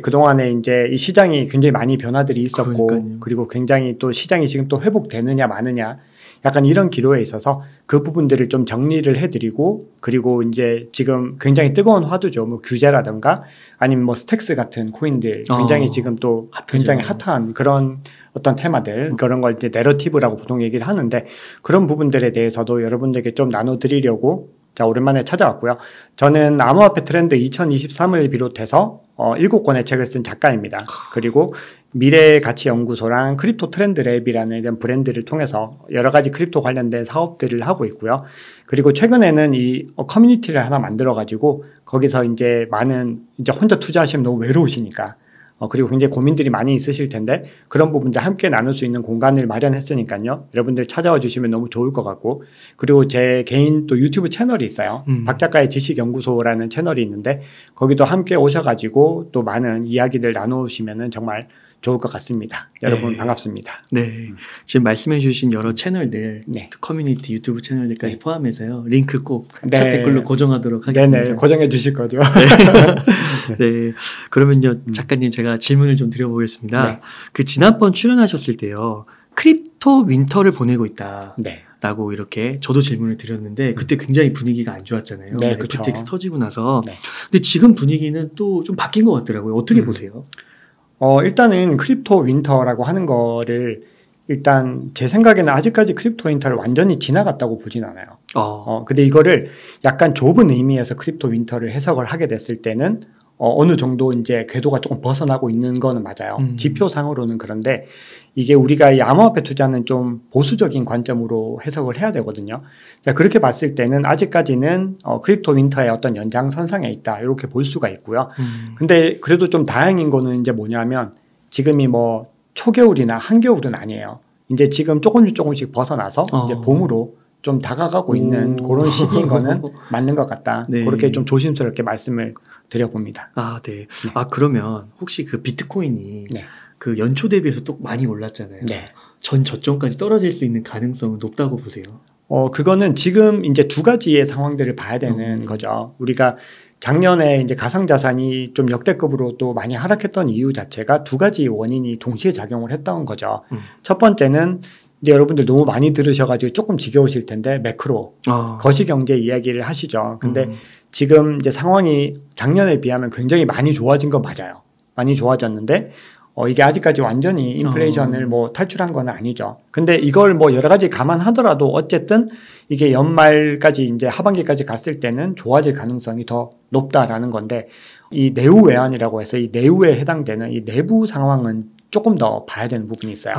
그동안에 이제 이 시장이 굉장히 많이 변화들이 있었고 그러니까요. 그리고 굉장히 또 시장이 지금 또 회복되느냐 마느냐 약간 이런 기로에 있어서 그 부분들을 좀 정리를 해드리고 그리고 이제 지금 굉장히 뜨거운 화두죠. 뭐 규제라든가 아니면 뭐 스택스 같은 코인들 굉장히 지금 또 핫하죠. 굉장히 핫한 그런 어떤 테마들 그런 걸 이제 내러티브라고 보통 얘기를 하는데 그런 부분들에 대해서도 여러분들에게 좀 나눠드리려고 자 오랜만에 찾아왔고요. 저는 암호화폐 트렌드 2023을 비롯해서 7권의 책을 쓴 작가입니다. 그리고 미래가치연구소랑 크립토 트렌드 랩이라는 이런 브랜드를 통해서 여러 가지 크립토 관련된 사업들을 하고 있고요. 그리고 최근에는 이 커뮤니티를 하나 만들어가지고 거기서 이제 많은 이제 혼자 투자하시면 너무 외로우시니까 그리고 굉장히 고민들이 많이 있으실 텐데 그런 부분들 함께 나눌 수 있는 공간을 마련했으니까요. 여러분들 찾아와 주시면 너무 좋을 것 같고 그리고 제 개인 또 유튜브 채널이 있어요. 박 작가의 지식연구소라는 채널이 있는데 거기도 함께 오셔가지고 또 많은 이야기들 나누시면 정말 좋을 것 같습니다. 여러분 네. 반갑습니다. 네, 지금 말씀해 주신 여러 채널들, 네. 커뮤니티 유튜브 채널들까지 네. 포함해서요. 링크 꼭 네. 차 댓글로 고정하도록 하겠습니다. 네네 고정해 주실 거죠. 네, 그러면요 작가님 제가 질문을 좀 드려보겠습니다. 네. 그 지난번 출연하셨을 때요. 크립토 윈터를 보내고 있다. 네. 라고 이렇게 저도 질문을 드렸는데 그때 굉장히 분위기가 안 좋았잖아요. 네, 그쵸. FTX 터지고 나서. 네. 근데 지금 분위기는 또 좀 바뀐 것 같더라고요. 어떻게 보세요? 일단은 크립토 윈터라고 하는 거를 일단 제 생각에는 아직까지 크립토 윈터를 완전히 지나갔다고 보진 않아요. 근데 이거를 약간 좁은 의미에서 크립토 윈터를 해석을 하게 됐을 때는 어느 정도 이제 궤도가 조금 벗어나고 있는 거는 맞아요. 지표상으로는 그런데 이게 우리가 이 암호화폐 투자는 좀 보수적인 관점으로 해석을 해야 되거든요. 자, 그렇게 봤을 때는 아직까지는 크립토 윈터의 어떤 연장선상에 있다 이렇게 볼 수가 있고요. 근데 그래도 좀 다행인 거는 이제 뭐냐면 지금이 뭐 초겨울이나 한겨울은 아니에요. 이제 지금 조금씩 벗어나서 이제 봄으로 좀 다가가고 있는 그런 시기인 거는 맞는 것 같다. 네. 그렇게 좀 조심스럽게 말씀을 드려봅니다. 네. 네. 그러면 혹시 그 비트코인이 네. 그 연초 대비해서 또 많이 올랐잖아요. 네. 전 저점까지 떨어질 수 있는 가능성은 높다고 보세요? 그거는 지금 이제 두 가지의 상황들을 봐야 되는 거죠. 우리가 작년에 이제 가상자산이 좀 역대급으로 또 많이 하락했던 이유 자체가 두 가지 원인이 동시에 작용을 했던 거죠. 첫 번째는 이제 여러분들 너무 많이 들으셔가지고 조금 지겨우실 텐데 매크로 거시경제 이야기를 하시죠. 근데 지금 이제 상황이 작년에 비하면 굉장히 많이 좋아진 건 맞아요. 많이 좋아졌는데 이게 아직까지 완전히 인플레이션을 뭐 탈출한 건 아니죠. 근데 이걸 뭐 여러 가지 감안하더라도 어쨌든 이게 연말까지 이제 하반기까지 갔을 때는 좋아질 가능성이 더 높다라는 건데 이 내후 외환이라고 해서 이 내후에 해당되는 이 내부 상황은 조금 더 봐야 되는 부분이 있어요.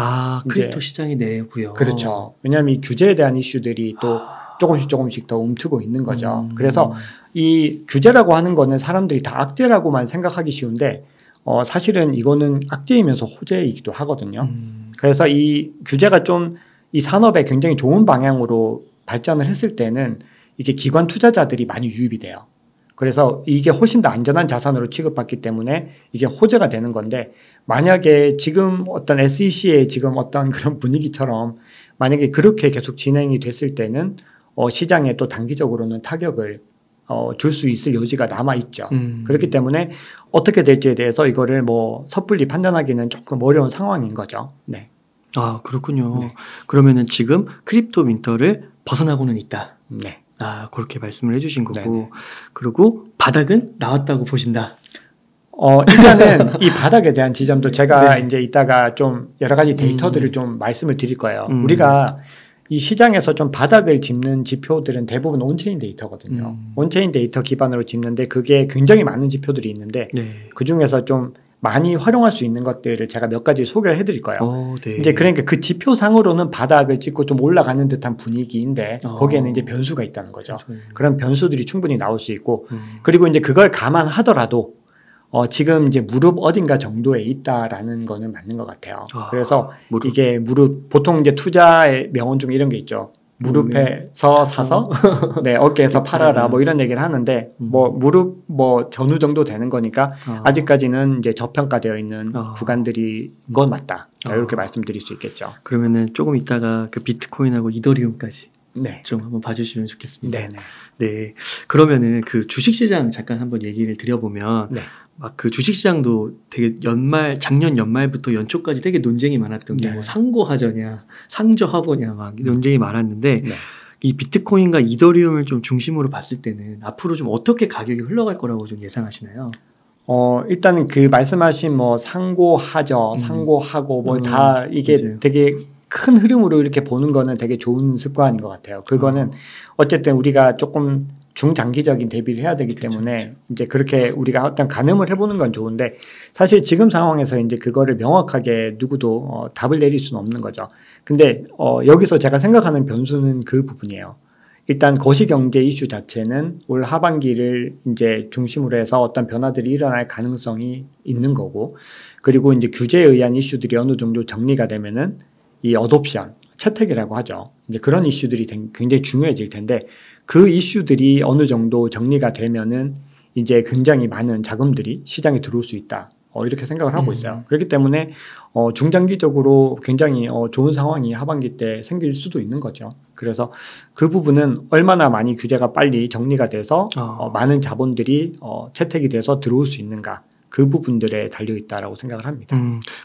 크립토 시장이 내고요. 그렇죠. 왜냐하면 이 규제에 대한 이슈들이 또 조금씩 더 움트고 있는 거죠. 그래서 이 규제라고 하는 거는 사람들이 다 악재라고만 생각하기 쉬운데 사실은 이거는 악재이면서 호재이기도 하거든요. 그래서 이 규제가 좀 이 산업에 굉장히 좋은 방향으로 발전을 했을 때는 이게 기관 투자자들이 많이 유입이 돼요. 그래서 이게 훨씬 더 안전한 자산으로 취급받기 때문에 이게 호재가 되는 건데 만약에 지금 어떤 SEC의 지금 어떤 그런 분위기처럼 만약에 그렇게 계속 진행이 됐을 때는 시장에 또 단기적으로는 타격을 줄 수 있을 여지가 남아있죠. 그렇기 때문에 어떻게 될지에 대해서 이거를 뭐 섣불리 판단하기는 조금 어려운 상황인 거죠. 네. 그렇군요. 네. 그러면은 지금 크립토 윈터를 벗어나고는 있다. 네. 그렇게 말씀을 해주신 거고. 네네. 그리고 바닥은 나왔다고 보신다. 일단은 이 바닥에 대한 지점도 제가 이제 이따가 좀 여러 가지 데이터들을 좀 말씀을 드릴 거예요. 우리가 이 시장에서 좀 바닥을 짚는 지표들은 대부분 온체인 데이터거든요. 온체인 데이터 기반으로 짚는데 그게 굉장히 많은 지표들이 있는데 그 중에서 좀 많이 활용할 수 있는 것들을 제가 몇 가지 소개를 해드릴 거예요. 네. 이제 그러니까 그 지표상으로는 바닥을 찍고 좀 올라가는 듯한 분위기인데 거기에는 이제 변수가 있다는 거죠. 그런 변수들이 충분히 나올 수 있고 그리고 이제 그걸 감안하더라도 지금 이제 무릎 어딘가 정도에 있다라는 거는 맞는 것 같아요. 그래서 무릎. 이게 무릎 보통 이제 투자의 명언 중에 이런 게 있죠. 무릎에서 사서 네, 어깨에서 팔아라 뭐 이런 얘기를 하는데 뭐 무릎 뭐 전후 정도 되는 거니까 아직까지는 이제 저평가되어 있는 구간들이 건 맞다. 이렇게 말씀드릴 수 있겠죠. 그러면은 조금 이따가 그 비트코인하고 이더리움까지 네. 좀 한번 봐주시면 좋겠습니다. 네네. 네. 그러면은 그 주식시장 잠깐 한번 얘기를 드려보면 네. 막 그 주식시장도 되게 작년 연말부터 연초까지 되게 논쟁이 많았던 게 네. 뭐 상고하저냐, 상저하고냐 막 논쟁이 많았는데 네. 이 비트코인과 이더리움을 좀 중심으로 봤을 때는 앞으로 좀 어떻게 가격이 흘러갈 거라고 좀 예상하시나요? 일단은 그 말씀하신 뭐 상고하죠, 상고하고 뭐 다 이게 맞아요. 되게 큰 흐름으로 이렇게 보는 거는 되게 좋은 습관인 것 같아요. 그거는 어쨌든 우리가 조금 중장기적인 대비를 해야 되기 때문에 이제 그렇게 우리가 어떤 가늠을 해보는 건 좋은데 사실 지금 상황에서 이제 그거를 명확하게 누구도 답을 내릴 수는 없는 거죠. 근데 여기서 제가 생각하는 변수는 그 부분이에요. 일단 거시경제 이슈 자체는 올 하반기를 이제 중심으로 해서 어떤 변화들이 일어날 가능성이 있는 거고, 그리고 이제 규제에 의한 이슈들이 어느 정도 정리가 되면은 이 어돛션, 채택이라고 하죠. 이제 그런 이슈들이 굉장히 중요해질 텐데 그 이슈들이 어느 정도 정리가 되면은 이제 굉장히 많은 자금들이 시장에 들어올 수 있다. 이렇게 생각을 하고 있어요. 그렇기 때문에 중장기적으로 굉장히 좋은 상황이 하반기 때 생길 수도 있는 거죠. 그래서 그 부분은 얼마나 많이 규제가 빨리 정리가 돼서 많은 자본들이 채택이 돼서 들어올 수 있는가, 그 부분들에 달려 있다라고 생각을 합니다.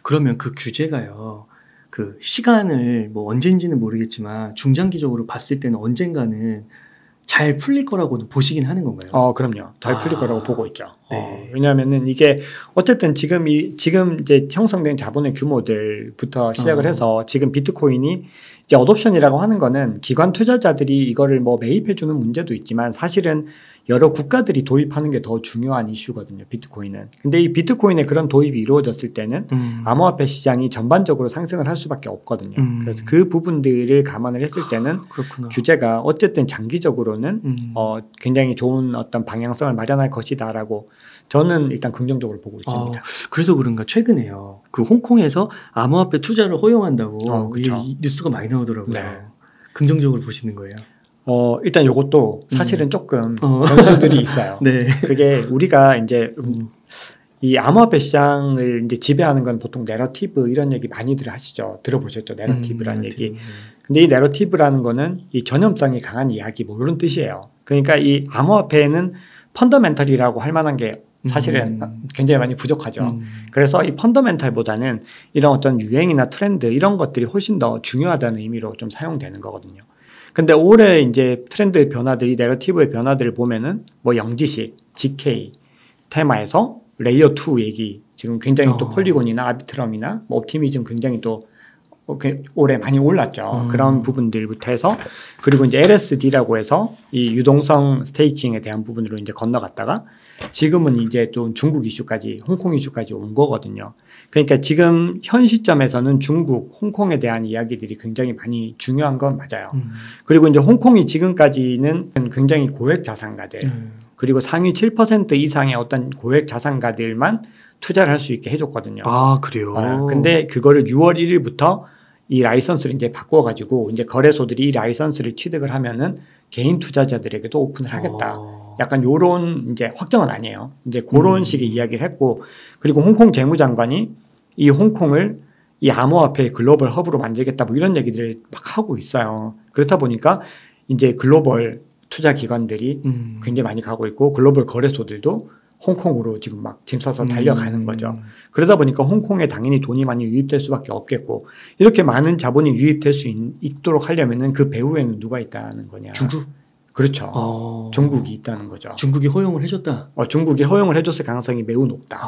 그러면 그 규제가요, 그 시간을 뭐 언제인지는 모르겠지만 중장기적으로 봤을 때는 언젠가는 잘 풀릴 거라고는 보시긴 하는 건가요? 그럼요. 잘 풀릴 거라고 보고 있죠. 네. 왜냐하면은 이게 어쨌든 지금 이제 형성된 자본의 규모들부터 시작을 해서 지금 비트코인이 이제 어돛션이라고 하는 거는 기관 투자자들이 이거를 뭐 매입해 주는 문제도 있지만 사실은 여러 국가들이 도입하는 게 더 중요한 이슈거든요. 비트코인은. 근데 이 비트코인의 그런 도입이 이루어졌을 때는 암호화폐 시장이 전반적으로 상승을 할 수밖에 없거든요. 그래서 그 부분들을 감안을 했을 때는 그렇구나. 규제가 어쨌든 장기적으로는 굉장히 좋은 어떤 방향성을 마련할 것이다라고 저는 일단 긍정적으로 보고 있습니다. 그래서 그런가 최근에요, 그 홍콩에서 암호화폐 투자를 허용한다고 이 뉴스가 많이 나오더라고요. 네. 긍정적으로 보시는 거예요? 일단 이것도 사실은 조금 변수들이 있어요. 네. 그게 우리가 이제 이 암호화폐 시장을 이제 지배하는 건 보통 내러티브 이런 얘기 많이들 하시죠. 들어보셨죠? 내러티브라는 얘기. 근데 이 내러티브라는 거는 이 전염성이 강한 이야기 뭐 이런 뜻이에요. 그러니까 이 암호화폐는 펀더멘털이라고 할 만한 게 사실은 굉장히 많이 부족하죠. 그래서 이 펀더멘털보다는 이런 어떤 유행이나 트렌드 이런 것들이 훨씬 더 중요하다는 의미로 좀 사용되는 거거든요. 근데 올해 이제 트렌드 변화들이 내러티브의 변화들을 보면은 뭐 영지식, GK, 테마에서 레이어 2 얘기 지금 굉장히 또 폴리곤이나 아비트럼이나 뭐 옵티미즘 굉장히 또 올해 많이 올랐죠. 그런 부분들부터 해서 그리고 이제 LSD라고 해서 이 유동성 스테이킹에 대한 부분으로 이제 건너갔다가 지금은 이제 또 중국 이슈까지, 홍콩 이슈까지 온 거거든요. 그러니까 지금 현 시점에서는 중국, 홍콩에 대한 이야기들이 굉장히 많이 중요한 건 맞아요. 그리고 이제 홍콩이 지금까지는 굉장히 고액 자산가들 그리고 상위 7% 이상의 어떤 고액 자산가들만 투자를 할 수 있게 해줬거든요. 아, 그래요? 근데 그거를 6월 1일부터 이 라이선스를 이제 바꿔가지고 이제 거래소들이 이 라이선스를 취득을 하면은 개인 투자자들에게도 오픈을 하겠다. 약간 요런 이제 확정은 아니에요. 이제 그런 식의 이야기를 했고, 그리고 홍콩 재무장관이 이 홍콩을 이 암호화폐 글로벌 허브로 만들겠다 뭐 이런 얘기들을 막 하고 있어요. 그렇다 보니까 이제 글로벌 투자 기관들이 굉장히 많이 가고 있고 글로벌 거래소들도 홍콩으로 지금 막 짐 싸서 달려가는 거죠. 그러다 보니까 홍콩에 당연히 돈이 많이 유입될 수밖에 없겠고, 이렇게 많은 자본이 유입될 수 있도록 하려면은 그 배후에는 누가 있다는 거냐. 중국? 그렇죠. 중국이 있다는 거죠. 중국이 허용을 해줬다? 중국이 허용을 해줬을 가능성이 매우 높다.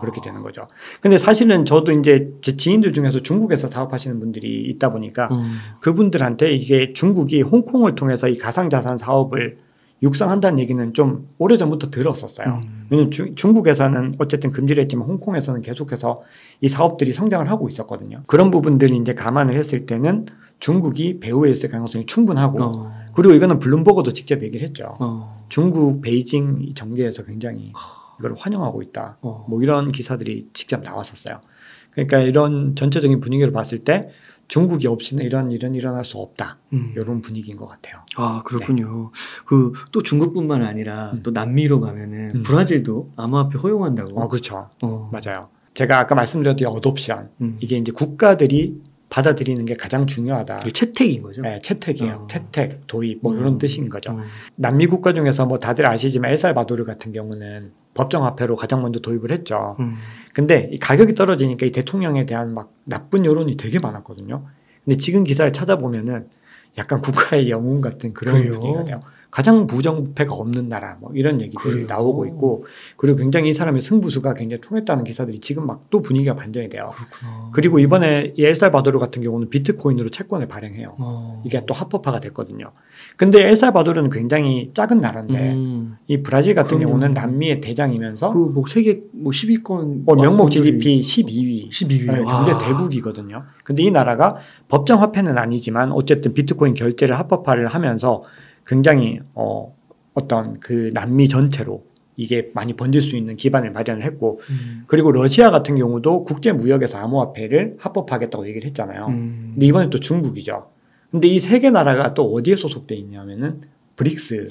그렇게 되는 거죠. 근데 사실은 저도 이제 제 지인들 중에서 중국에서 사업하시는 분들이 있다 보니까 그분들한테 이게 중국이 홍콩을 통해서 이 가상자산 사업을 육성한다는 얘기는 좀 오래전부터 들었었어요. 왜냐하면 중국에서는 어쨌든 금지를 했지만 홍콩에서는 계속해서 이 사업들이 성장을 하고 있었거든요. 그런 부분들이 이제 감안을 했을 때는 중국이 배후에 있을 가능성이 충분하고 그리고 이거는 블룸버그도 직접 얘기를 했죠. 중국 베이징 정계에서 굉장히 이걸 환영하고 있다. 뭐 이런 기사들이 직접 나왔었어요. 그러니까 이런 전체적인 분위기를 봤을 때 중국이 없이는 이런 일은 일어날 수 없다. 이런 분위기인 것 같아요. 아, 그렇군요. 네. 그 또 중국뿐만 아니라 또 남미로 가면은 브라질도 암호화폐 허용한다고. 그렇죠. 맞아요. 제가 아까 말씀드렸던 어돛션 이게 이제 국가들이 받아들이는 게 가장 중요하다. 이게 채택인 거죠? 네, 채택이에요. 채택, 도입 뭐 이런 뜻인 거죠. 음. 남미 국가 중에서 뭐 다들 아시지만 엘살바도르 같은 경우는 법정화폐로 가장 먼저 도입을 했죠. 근데 이 가격이 떨어지니까 이 대통령에 대한 막 나쁜 여론이 되게 많았거든요. 근데 지금 기사를 찾아보면은 약간 국가의 영웅 같은 그런 그래요? 분위기가 돼요. 가장 부정부패가 없는 나라 뭐 이런 얘기들이 그래요? 나오고 있고, 그리고 굉장히 이 사람의 승부수가 굉장히 통했다는 기사들이 지금 막 또 분위기가 반전이 돼요. 그렇구나. 그리고 이번에 이 엘살바도르 같은 경우는 비트코인으로 채권을 발행해요. 이게 또 합법화가 됐거든요. 근데 엘살바도르는 굉장히 작은 나라인데 이 브라질 같은 그럼요. 경우는 남미의 대장이면서 그 뭐 세계 뭐 10위권 명목 GDP 12위. 12위. 네, 경제 대국이거든요. 근데 이 나라가 법정 화폐는 아니지만 어쨌든 비트코인 결제를 합법화를 하면서 굉장히 어떤 그 남미 전체로 이게 많이 번질 수 있는 기반을 마련을 했고, 그리고 러시아 같은 경우도 국제 무역에서 암호화폐를 합법화하겠다고 얘기를 했잖아요. 근데 이번엔 또 중국이죠. 근데 이 세 개 나라가 또 어디에 소속돼 있냐면은 브릭스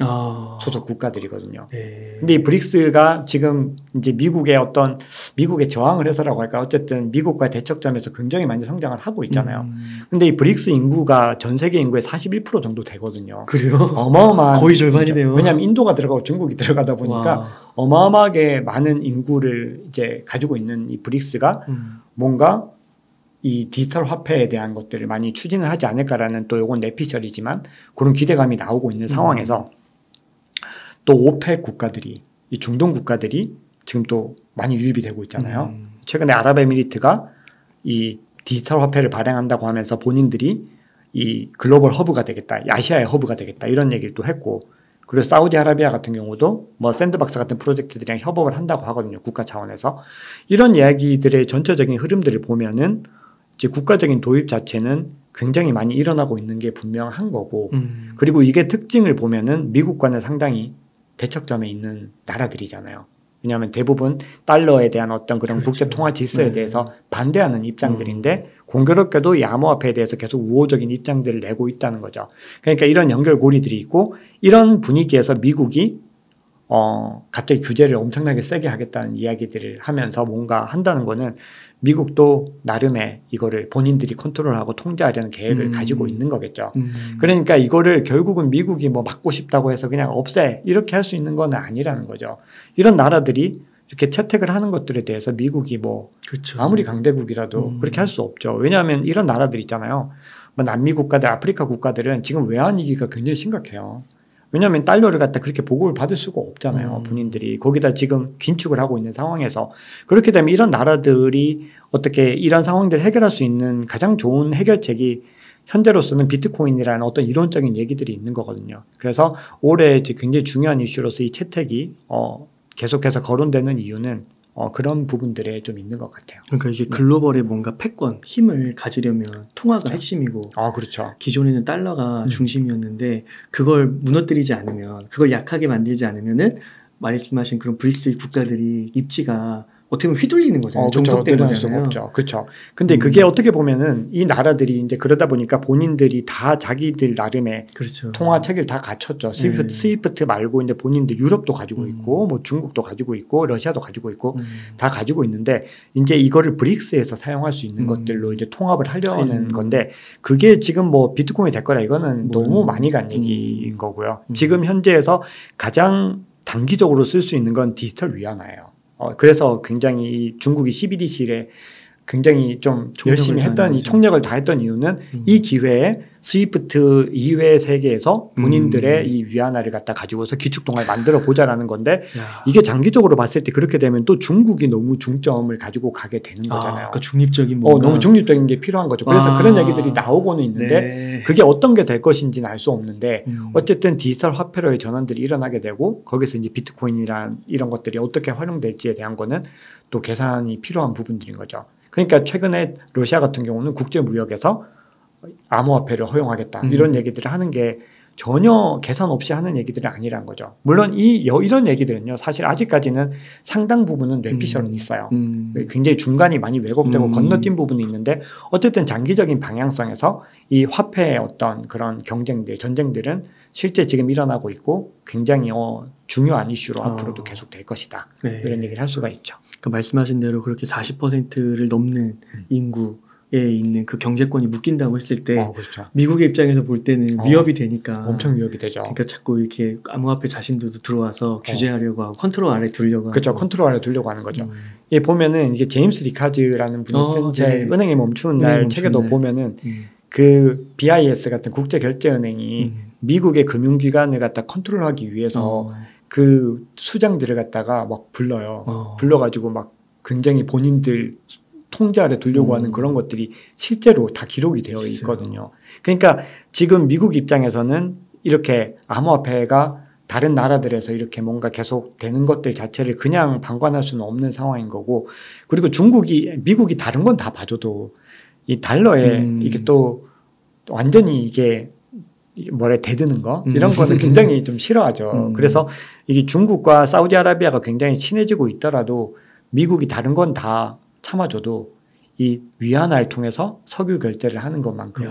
소속 국가들이거든요. 네. 근데 이 브릭스가 지금 이제 미국의 저항을 해서라고 할까, 어쨌든 미국과의 대척점에서 굉장히 많이 성장을 하고 있잖아요. 근데 이 브릭스 인구가 전 세계 인구의 41% 정도 되거든요. 그래요? 어마어마한 거의 절반이네요. 왜냐하면 인도가 들어가고 중국이 들어가다 보니까 와. 어마어마하게 많은 인구를 이제 가지고 있는 이 브릭스가 뭔가 이 디지털 화폐에 대한 것들을 많이 추진을 하지 않을까라는, 또 요건 내피셜이지만 그런 기대감이 나오고 있는 상황에서 또 오펙 국가들이, 이 중동 국가들이 지금 또 많이 유입이 되고 있잖아요. 최근에 아랍에미리트가 이 디지털 화폐를 발행한다고 하면서 본인들이 이 글로벌 허브가 되겠다, 아시아의 허브가 되겠다 이런 얘기를 또 했고, 그리고 사우디아라비아 같은 경우도 뭐 샌드박스 같은 프로젝트들이랑 협업을 한다고 하거든요. 국가 차원에서. 이런 이야기들의 전체적인 흐름들을 보면은 이제 국가적인 도입 자체는 굉장히 많이 일어나고 있는 게 분명한 거고, 그리고 이게 특징을 보면은 미국과는 상당히 대척점에 있는 나라들이잖아요. 왜냐하면 대부분 달러에 대한 어떤 그런 그렇죠. 국제 통화 질서에 대해서 반대하는 입장들인데 공교롭게도 이 암호화폐에 대해서 계속 우호적인 입장들을 내고 있다는 거죠. 그러니까 이런 연결고리들이 있고, 이런 분위기에서 미국이 갑자기 규제를 엄청나게 세게 하겠다는 이야기들을 하면서 뭔가 한다는 거는 미국도 나름의 이거를 본인들이 컨트롤하고 통제하려는 계획을 가지고 있는 거겠죠. 그러니까 이거를 결국은 미국이 뭐 막고 싶다고 해서 그냥 없애 이렇게 할 수 있는 건 아니라는 거죠. 이런 나라들이 이렇게 채택을 하는 것들에 대해서 미국이 뭐 그렇죠. 아무리 강대국이라도 그렇게 할 수 없죠. 왜냐하면 이런 나라들 있잖아요. 뭐 남미 국가들, 아프리카 국가들은 지금 외환위기가 굉장히 심각해요. 왜냐하면 달러를 갖다 그렇게 보급을 받을 수가 없잖아요. 본인들이. 거기다 지금 긴축을 하고 있는 상황에서. 그렇게 되면 이런 나라들이 어떻게 이런 상황들을 해결할 수 있는 가장 좋은 해결책이 현재로서는 비트코인이라는 어떤 이론적인 얘기들이 있는 거거든요. 그래서 올해 이제 굉장히 중요한 이슈로서 이 채택이 계속해서 거론되는 이유는 그런 부분들에 좀 있는 것 같아요. 그러니까 이게 글로벌의 뭔가 패권, 힘을 가지려면 통화가 그렇죠. 핵심이고, 그렇죠. 기존에는 달러가 중심이었는데 그걸 무너뜨리지 않으면, 그걸 약하게 만들지 않으면은 말씀하신 그런 브릭스 국가들이 입지가 어떻게 보면 휘둘리는 거잖아요. 종속된 거잖아요. 그렇죠. 근데 그게 어떻게 보면은 이 나라들이 이제 그러다 보니까 본인들이 다 자기들 나름의 그렇죠. 통화책을 다 갖췄죠. 스위프트 말고 이제 본인들 유럽도 가지고 있고, 뭐 중국도 가지고 있고, 러시아도 가지고 있고, 다 가지고 있는데 이제 이거를 브릭스에서 사용할 수 있는 것들로 이제 통합을 하려는 건데, 그게 지금 뭐 비트코인이 될 거라 이거는 너무 많이 간 얘기인 거고요. 지금 현재에서 가장 단기적으로 쓸 수 있는 건 디지털 위안화예요. 그래서 굉장히 중국이 CBDC에 굉장히 좀 열심히 했던, 이 총력을 다했던 이유는 이 기회에 스위프트 이외의 세계에서 본인들의 이 위안화를 갖다 가지고서 기축통화를 만들어 보자라는 건데, 이게 장기적으로 봤을 때 그렇게 되면 또 중국이 너무 중점을 가지고 가게 되는 거잖아요. 그러니까 중립적인 뭔가. 너무 중립적인 게 필요한 거죠. 그래서 그런 얘기들이 나오고는 있는데 그게 어떤 게 될 것인지는 알 수 없는데 어쨌든 디지털 화폐로의 전환들이 일어나게 되고, 거기서 이제 비트코인이란 이런 것들이 어떻게 활용될지에 대한 거는 또 계산이 필요한 부분들인 거죠. 그러니까 최근에 러시아 같은 경우는 국제 무역에서 암호화폐를 허용하겠다 이런 얘기들을 하는 게 전혀 계산 없이 하는 얘기들이 아니란 거죠. 물론 이런 얘기들은요, 사실 아직까지는 상당 부분은 뇌피셜은 있어요. 굉장히 중간이 많이 왜곡되고 건너뛴 부분이 있는데, 어쨌든 장기적인 방향성에서 이 화폐의 어떤 그런 경쟁들, 전쟁들은 실제 지금 일어나고 있고 굉장히 중요한 이슈로 앞으로도 계속 될 것이다. 이런 얘기를 할 수가 있죠. 그러니까 말씀하신 대로 그렇게 40%를 넘는 인구, 있는 그 경제권이 묶인다고 했을 때 그렇죠. 미국의 입장에서 볼 때는 위협이 되니까 엄청 위협이 되죠. 그러니까 자꾸 이렇게 암호화폐 자신들도 들어와서 규제하려고 하고 컨트롤 아래 두려고 그렇죠. 하고. 컨트롤 아래 두려고 하는 거죠. 이 보면은 이게 제임스 리카즈라는 분이 쓴 제 은행이 멈춘 날 책에도 보면은 그 BIS 같은 국제결제은행이 미국의 금융기관을 갖다 컨트롤하기 위해서 그 수장들을 갖다가 막 불러요. 불러가지고 막 굉장히 본인들 통제 아래 두려고 하는 그런 것들이 실제로 다 기록이 되어 있거든요. 그러니까 지금 미국 입장에서는 이렇게 암호화폐가 다른 나라들에서 이렇게 뭔가 계속 되는 것들 자체를 그냥 방관할 수는 없는 상황인 거고, 그리고 미국이 다른 건 다 봐줘도 이 달러에 이게 또 완전히 이게 뭐래 대드는 거 이런 거는 굉장히 좀 싫어하죠. 그래서 이게 중국과 사우디아라비아가 굉장히 친해지고 있더라도 미국이 다른 건 다 참아줘도 이 위안화를 통해서 석유 결제를 하는 것만큼은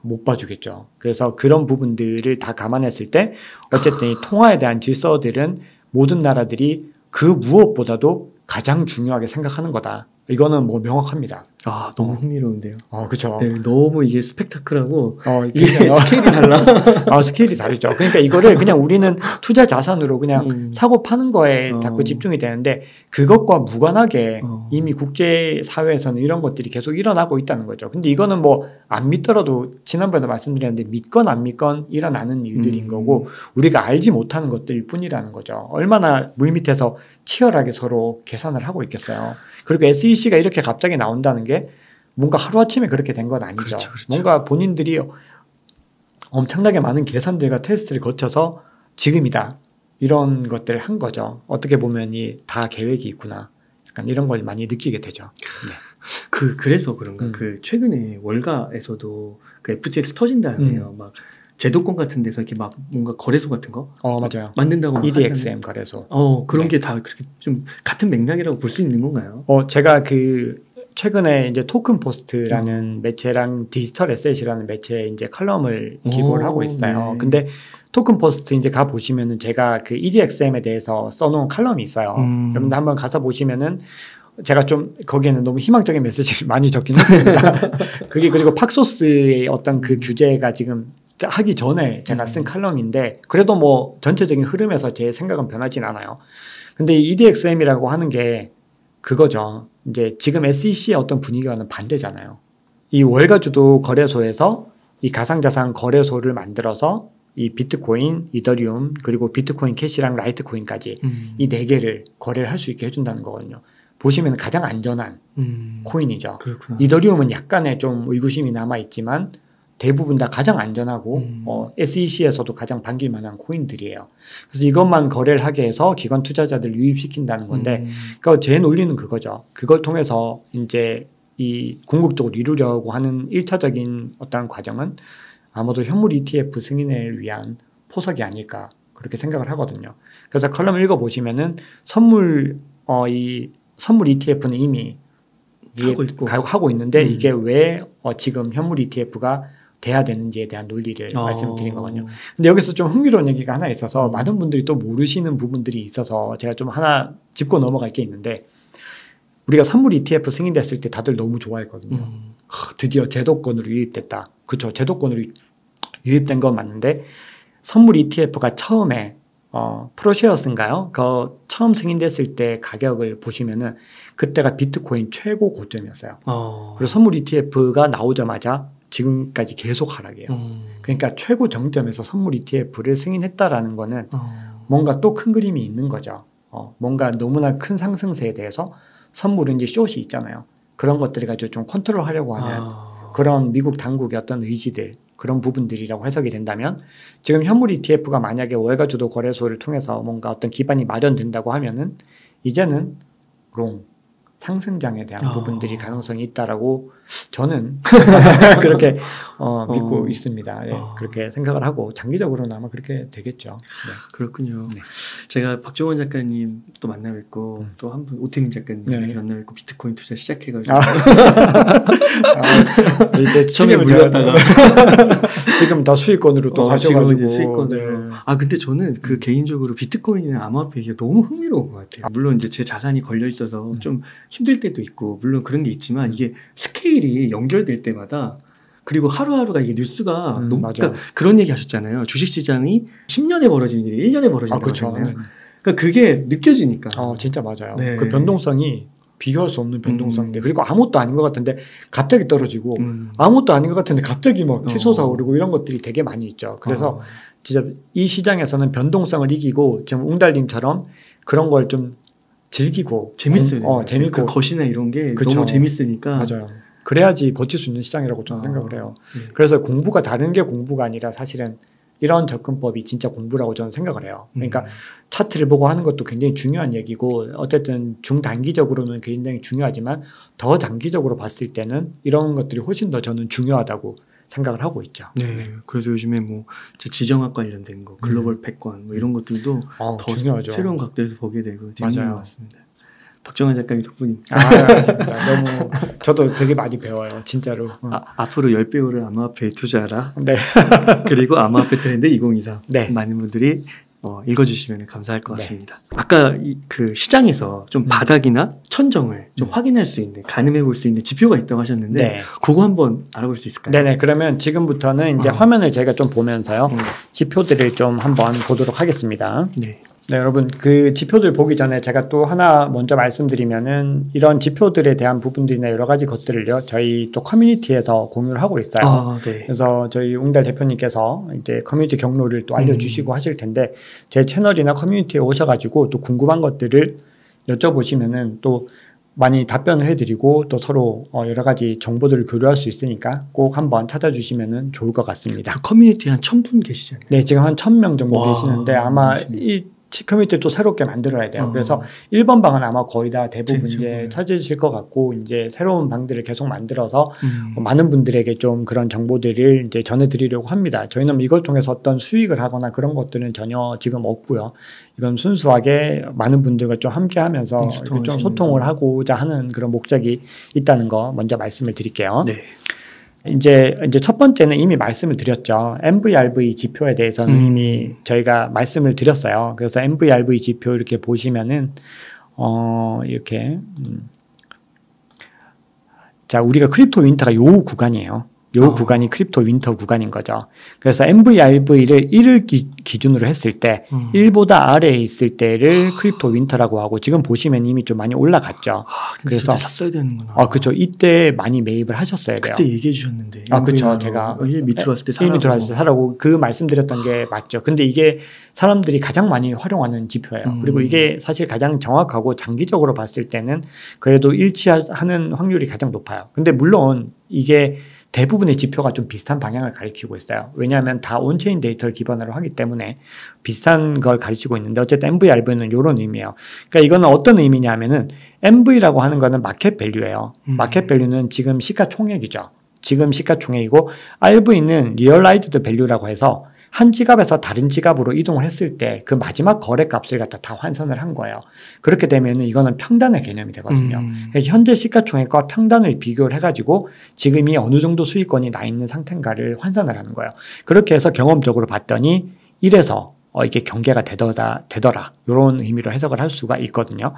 못 봐주겠죠. 그래서 그런 부분들을 다 감안했을 때 어쨌든 이 통화에 대한 질서들은 모든 나라들이 그 무엇보다도 가장 중요하게 생각하는 거다. 이거는 뭐 명확합니다. 너무 흥미로운데요. 그렇죠. 네, 너무 이게 스펙타클하고 이게 스케일이 달라. 스케일이 다르죠. 그러니까 이거를 그냥 우리는 투자 자산으로 그냥 사고 파는 거에 자꾸 집중이 되는데 그것과 무관하게 이미 국제 사회에서는 이런 것들이 계속 일어나고 있다는 거죠. 근데 이거는 뭐 안 믿더라도 지난번에도 말씀드렸는데 믿건 안 믿건 일어나는 일들인 거고 우리가 알지 못하는 것들일 뿐이라는 거죠. 얼마나 물밑에서 치열하게 서로 계산을 하고 있겠어요. 그리고 SEC가 이렇게 갑자기 나온다는 게 뭔가 하루아침에 그렇게 된 건 아니죠. 그렇죠. 뭔가 본인들이 엄청나게 많은 계산들과 테스트를 거쳐서 지금이다 이런 것들을 한 거죠. 어떻게 보면 다 계획이 있구나. 약간 이런 걸 많이 느끼게 되죠. 네. 그래서 그런가. 그 최근에 월가에서도 그 FTX 터진 다음에요. 막 제도권 같은 데서 이렇게 막 뭔가 거래소 같은 거 맞아요. 만든다고 EDXM 거래소. 그런 게 다 그렇게 좀 같은 맥락이라고 볼 수 있는 건가요? 제가 최근에 이제 토큰 포스트라는 매체랑 디지털 에셋이라는 매체에 이제 칼럼을 기고를 하고 있어요. 네. 근데 토큰 포스트 이제 가 보시면은 제가 그 EDXM에 대해서 써놓은 칼럼이 있어요. 여러분들 한번 가서 보시면은 제가 좀 거기에는 너무 희망적인 메시지를 많이 적긴 했습니다. 그게 그리고 팍소스의 어떤 그 규제가 지금 하기 전에 제가 쓴 칼럼인데 그래도 뭐 전체적인 흐름에서 제 생각은 변하진 않아요. 근데 이 EDXM이라고 하는 게 그거죠. 이제 지금 SEC의 어떤 분위기와는 반대잖아요. 이 월가주도 거래소에서 이 가상자산 거래소를 만들어서 이 비트코인, 이더리움, 그리고 비트코인 캐시랑 라이트코인까지 이 4개를 거래를 할 수 있게 해준다는 거거든요. 보시면 가장 안전한 코인이죠. 그렇구나. 이더리움은 약간의 좀 의구심이 남아있지만 대부분 다 가장 안전하고 SEC에서도 가장 반길 만한 코인들이에요. 그래서 이것만 거래를 하게 해서 기관 투자자들을 유입시킨다는 건데 그러니까 제 논리는 그거죠. 그걸 통해서 이제 이 궁극적으로 이루려고 하는 1차적인 어떤 과정은 아마도 현물 ETF 승인을 위한 포석이 아닐까 그렇게 생각을 하거든요. 그래서 칼럼 읽어보시면은 이 선물 ETF는 이미 하고 있는데 이게 왜 지금 현물 ETF가 돼야 되는지에 대한 논리를 말씀드린 거거든요. 근데 여기서 좀 흥미로운 얘기가 하나 있어서 많은 분들이 또 모르시는 부분들이 있어서 제가 좀 하나 짚고 넘어갈 게 있는데 우리가 선물 ETF 승인됐을 때 다들 너무 좋아했거든요. 드디어 제도권으로 유입됐다. 그렇죠. 제도권으로 유입된 건 맞는데 선물 ETF가 처음에 프로쉐어스인가요? 그 처음 승인됐을 때 가격을 보시면은 그때가 비트코인 최고 고점이었어요. 그리고 선물 ETF가 나오자마자 지금까지 계속 하락해요. 그러니까 최고 정점에서 선물 ETF를 승인했다라는 거는 뭔가 또 큰 그림이 있는 거죠. 뭔가 너무나 큰 상승세에 대해서 선물은 이제 숏이 있잖아요. 그런 것들을 가지고 좀 컨트롤하려고 하는 그런 미국 당국의 어떤 의지들 그런 부분들이라고 해석이 된다면 지금 현물 ETF가 만약에 월가주도 거래소를 통해서 뭔가 어떤 기반이 마련된다고 하면은 이제는 상승장에 대한 부분들이 가능성이 있다라고 저는 그렇게 믿고 있습니다. 예, 그렇게 생각을 하고 장기적으로는 아마 그렇게 되겠죠. 네. 그렇군요. 네. 제가 박종원 작가님 또 만나 뵙고 또 한 분 오태민 작가님 네. 만나 뵙고 비트코인 투자 시작해가지고 이제 처음에 물렸다가 지금 다 수익권으로 또 지금 가셔가지고 이제 수익권을. 근데 저는 그 개인적으로 비트코인이나 암호화폐 이게 너무 흥미로운 것 같아요. 물론 이제 제 자산이 걸려 있어서 좀 힘들 때도 있고 물론 그런 게 있지만 이게 스케일이 연결될 때마다 그리고 하루하루가 이게 뉴스가 너무 그러니까 그런 얘기 하셨잖아요. 주식시장이 10년에 벌어지는 일이 1년에 벌어지는 거잖아요. 네. 그러니까 그게 느껴지니까. 진짜 맞아요. 네. 그 변동성이 비교할 수 없는 변동성인데 그리고 아무것도 아닌 것 같은데 갑자기 떨어지고 아무것도 아닌 것 같은데 갑자기 막 치솟아 오르고 이런 것들이 되게 많이 있죠. 그래서 진짜 이 시장에서는 변동성을 이기고 지금 웅달님처럼 그런 걸 좀 즐기고 재밌어요. 재밌고 그 것이나 이런 게 그쵸. 너무 재밌으니까. 맞아요. 그래야지 버틸 수 있는 시장이라고 저는 생각을 해요. 네. 그래서 공부가 다른 게 공부가 아니라 사실은 이런 접근법이 진짜 공부라고 저는 생각을 해요. 그러니까 차트를 보고 하는 것도 굉장히 중요한 얘기고 어쨌든 중단기적으로는 굉장히 중요하지만 더 장기적으로 봤을 때는 이런 것들이 훨씬 더 저는 중요하다고 생각을 하고 있죠. 네. 그래서 요즘에 뭐 지정학 관련된 거, 글로벌 패권 뭐 이런 것들도 더 중요하죠. 새로운 각도에서 보게 되고 재밌는 맞아요. 것 같습니다. 박정환 작가님 덕분입니다. 너무 저도 되게 많이 배워요. 진짜로. 앞으로 10배우를 암호화폐에 투자하라. 네. 그리고 암호화폐 트렌드 2023. 네. 많은 분들이 읽어주시면 감사할 것 같습니다. 아까 그 시장에서 좀 바닥이나 천정을 좀 확인할 수 있는, 가늠해 볼 수 있는 지표가 있다고 하셨는데 네. 그거 한번 알아볼 수 있을까요? 네네. 그러면 지금부터는 이제 화면을 저희가 좀 보면서요. 지표들을 좀 한번 보도록 하겠습니다. 네. 네, 여러분 그 지표들 보기 전에 제가 또 하나 먼저 말씀드리면은 이런 지표들에 대한 부분들이나 여러 가지 것들을요 저희 또 커뮤니티에서 공유를 하고 있어요. 네. 그래서 저희 웅달 대표님께서 이제 커뮤니티 경로를 또 알려주시고 하실 텐데 제 채널이나 커뮤니티에 오셔가지고 또 궁금한 것들을 여쭤보시면은 또 많이 답변을 해드리고 또 서로 여러 가지 정보들을 교류할 수 있으니까 꼭 한번 찾아주시면은 좋을 것 같습니다. 그 커뮤니티에 한 1000분 계시잖아요. 네, 지금 한 1000명 정도 와, 계시는데 아마 맞습니다. 이 커뮤니티를 또 새롭게 만들어야 돼요. 그래서 1번 방은 아마 거의 다 대부분 이제 찾으실 것 같고 이제 새로운 방들을 계속 만들어서 많은 분들에게 좀 그런 정보들을 이제 전해드리려고 합니다. 저희는 이걸 통해서 어떤 수익을 하거나 그런 것들은 전혀 지금 없고요. 이건 순수하게 많은 분들과 좀 함께하면서 좀 소통을 하고자 하는 그런 목적이 있다는 거 먼저 말씀을 드릴게요. 네. 이제 첫 번째는 이미 말씀을 드렸죠. MVRV 지표에 대해서는 이미 저희가 말씀을 드렸어요. 그래서 MVRV 지표 이렇게 보시면은 이렇게 자 우리가 크립토 윈터가 요 구간이에요. 요 구간이 크립토 윈터 구간인 거죠. 그래서 MVRV를 1을 기준으로 했을 때 1보다 아래에 있을 때를 크립토 윈터라고 하고 지금 보시면 이미 좀 많이 올라갔죠. 그래서 샀어야 되는구나. 그렇죠. 이때 많이 매입을 하셨어야 돼요. 그때 얘기해 주셨는데. 그렇죠. 제가 1 밑으로 왔을 때 사라고. 1 밑으로 왔을 때 사라고 그 말씀드렸던 게 맞죠. 근데 이게 사람들이 가장 많이 활용하는 지표예요. 그리고 이게 사실 가장 정확하고 장기적으로 봤을 때는 그래도 일치하는 확률이 가장 높아요. 근데 물론 이게 대부분의 지표가 좀 비슷한 방향을 가리키고 있어요. 왜냐하면 다 온체인 데이터를 기반으로 하기 때문에 비슷한 걸 가르치고 있는데 어쨌든 MVRV는 이런 의미예요. 그러니까 이거는 어떤 의미냐면은 MV라고 하는 거는 마켓 밸류예요. 마켓 밸류는 지금 시가총액이죠. 지금 시가총액이고 RV는 리얼라이즈드 밸류라고 해서 한 지갑에서 다른 지갑으로 이동을 했을 때 그 마지막 거래 값을 갖다 다 환산을 한 거예요. 그렇게 되면 이거는 평단의 개념이 되거든요. 그러니까 현재 시가총액과 평단을 비교를 해가지고 지금이 어느 정도 수익권이 나 있는 상태인가를 환산을 하는 거예요. 그렇게 해서 경험적으로 봤더니 1에서 이게 경계가 되더라. 이런 의미로 해석을 할 수가 있거든요.